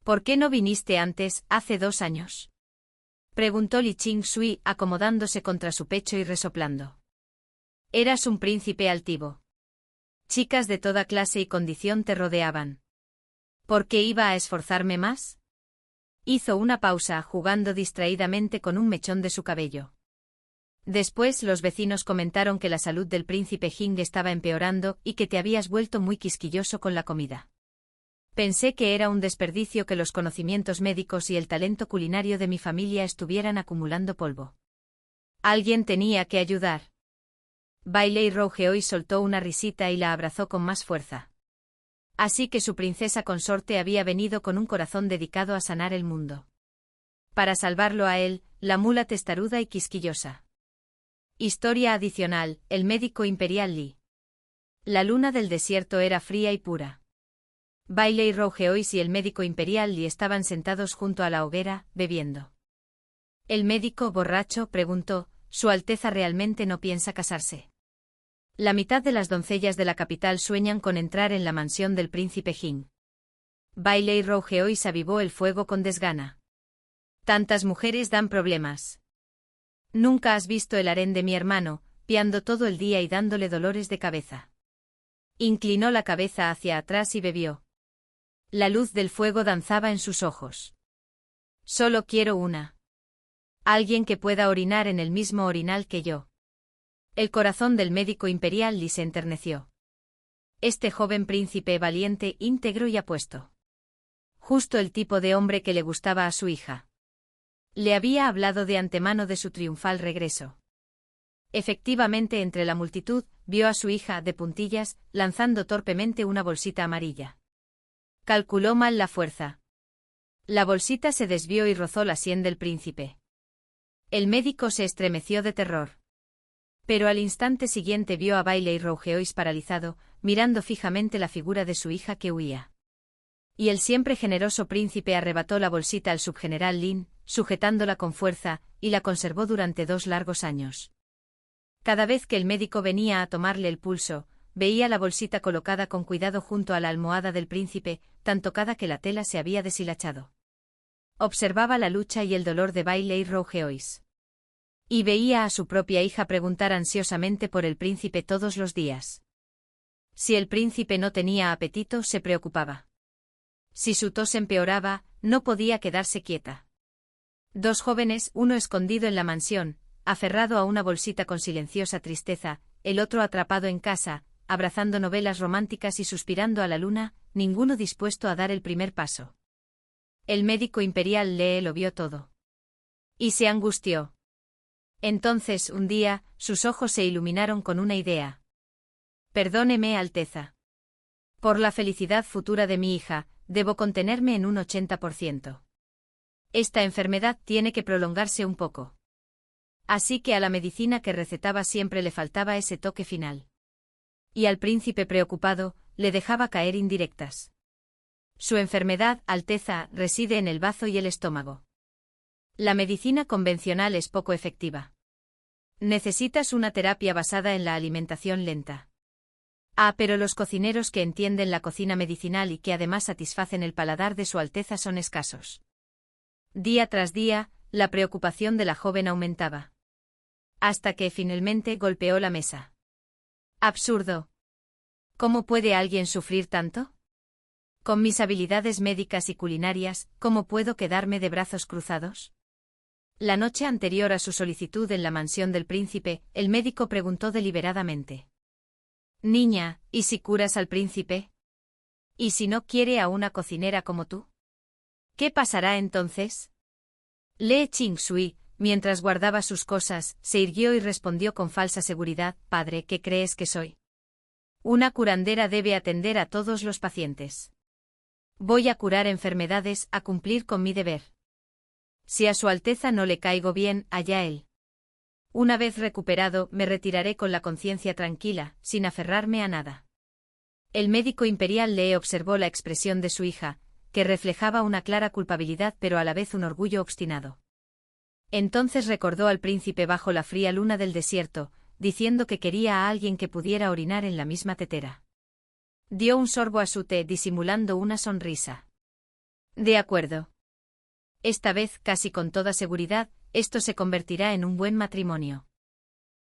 ¿Por qué no viniste antes, hace 2 años? Preguntó Li Ching Sui, acomodándose contra su pecho y resoplando. Eras un príncipe altivo. Chicas de toda clase y condición te rodeaban. ¿Por qué iba a esforzarme más? Hizo una pausa, jugando distraídamente con un mechón de su cabello. Después los vecinos comentaron que la salud del príncipe Jing estaba empeorando y que te habías vuelto muy quisquilloso con la comida. Pensé que era un desperdicio que los conocimientos médicos y el talento culinario de mi familia estuvieran acumulando polvo. Alguien tenía que ayudar. Bailey Rougeois soltó una risita y la abrazó con más fuerza. Así que su princesa consorte había venido con un corazón dedicado a sanar el mundo. Para salvarlo a él, la mula testaruda y quisquillosa. Historia adicional, el médico imperial Li. La luna del desierto era fría y pura. Bailey Rougeois y el médico imperial Li estaban sentados junto a la hoguera, bebiendo. El médico, borracho, preguntó: ¿Su Alteza realmente no piensa casarse? La mitad de las doncellas de la capital sueñan con entrar en la mansión del príncipe Jing. Bailey Rougeois avivó el fuego con desgana. Tantas mujeres dan problemas. Nunca has visto el harén de mi hermano, piando todo el día y dándole dolores de cabeza. Inclinó la cabeza hacia atrás y bebió. La luz del fuego danzaba en sus ojos. Solo quiero una. Alguien que pueda orinar en el mismo orinal que yo. El corazón del médico imperial Li se enterneció. Este joven príncipe valiente, íntegro y apuesto. Justo el tipo de hombre que le gustaba a su hija. Le había hablado de antemano de su triunfal regreso. Efectivamente, entre la multitud, vio a su hija, de puntillas, lanzando torpemente una bolsita amarilla. Calculó mal la fuerza. La bolsita se desvió y rozó la sien del príncipe. El médico se estremeció de terror. Pero al instante siguiente vio a Bailey Rougeois paralizado, mirando fijamente la figura de su hija que huía. Y el siempre generoso príncipe arrebató la bolsita al subgeneral Lin, sujetándola con fuerza, y la conservó durante 2 largos años. Cada vez que el médico venía a tomarle el pulso, veía la bolsita colocada con cuidado junto a la almohada del príncipe, tan tocada que la tela se había deshilachado. Observaba la lucha y el dolor de Bailey Rougeois. Y veía a su propia hija preguntar ansiosamente por el príncipe todos los días. Si el príncipe no tenía apetito, se preocupaba. Si su tos empeoraba, no podía quedarse quieta. 2 jóvenes, uno escondido en la mansión, aferrado a una bolsita con silenciosa tristeza, el otro atrapado en casa, abrazando novelas románticas y suspirando a la luna, ninguno dispuesto a dar el primer paso. El médico imperial Lee lo vio todo. Y se angustió. Entonces, un día, sus ojos se iluminaron con una idea. Perdóneme, Alteza. Por la felicidad futura de mi hija, debo contenerme en un 80%. Esta enfermedad tiene que prolongarse un poco. Así que a la medicina que recetaba siempre le faltaba ese toque final. Y al príncipe preocupado, le dejaba caer indirectas. Su enfermedad, Alteza, reside en el bazo y el estómago. La medicina convencional es poco efectiva. Necesitas una terapia basada en la alimentación lenta. Pero los cocineros que entienden la cocina medicinal y que además satisfacen el paladar de su Alteza son escasos. Día tras día, la preocupación de la joven aumentaba. Hasta que finalmente golpeó la mesa. Absurdo. ¿Cómo puede alguien sufrir tanto? Con mis habilidades médicas y culinarias, ¿cómo puedo quedarme de brazos cruzados? La noche anterior a su solicitud en la mansión del príncipe, el médico preguntó deliberadamente. Niña, ¿y si curas al príncipe? ¿Y si no quiere a una cocinera como tú? ¿Qué pasará entonces? Lee Qingsui, mientras guardaba sus cosas, se irguió y respondió con falsa seguridad, padre, ¿qué crees que soy? Una curandera debe atender a todos los pacientes. Voy a curar enfermedades, a cumplir con mi deber. Si a su Alteza no le caigo bien, allá él. Una vez recuperado, me retiraré con la conciencia tranquila, sin aferrarme a nada. El médico imperial Lee observó la expresión de su hija, que reflejaba una clara culpabilidad pero a la vez un orgullo obstinado. Entonces recordó al príncipe bajo la fría luna del desierto, diciendo que quería a alguien que pudiera orinar en la misma tetera. Dio un sorbo a su té disimulando una sonrisa. De acuerdo. Esta vez, casi con toda seguridad, esto se convertirá en un buen matrimonio.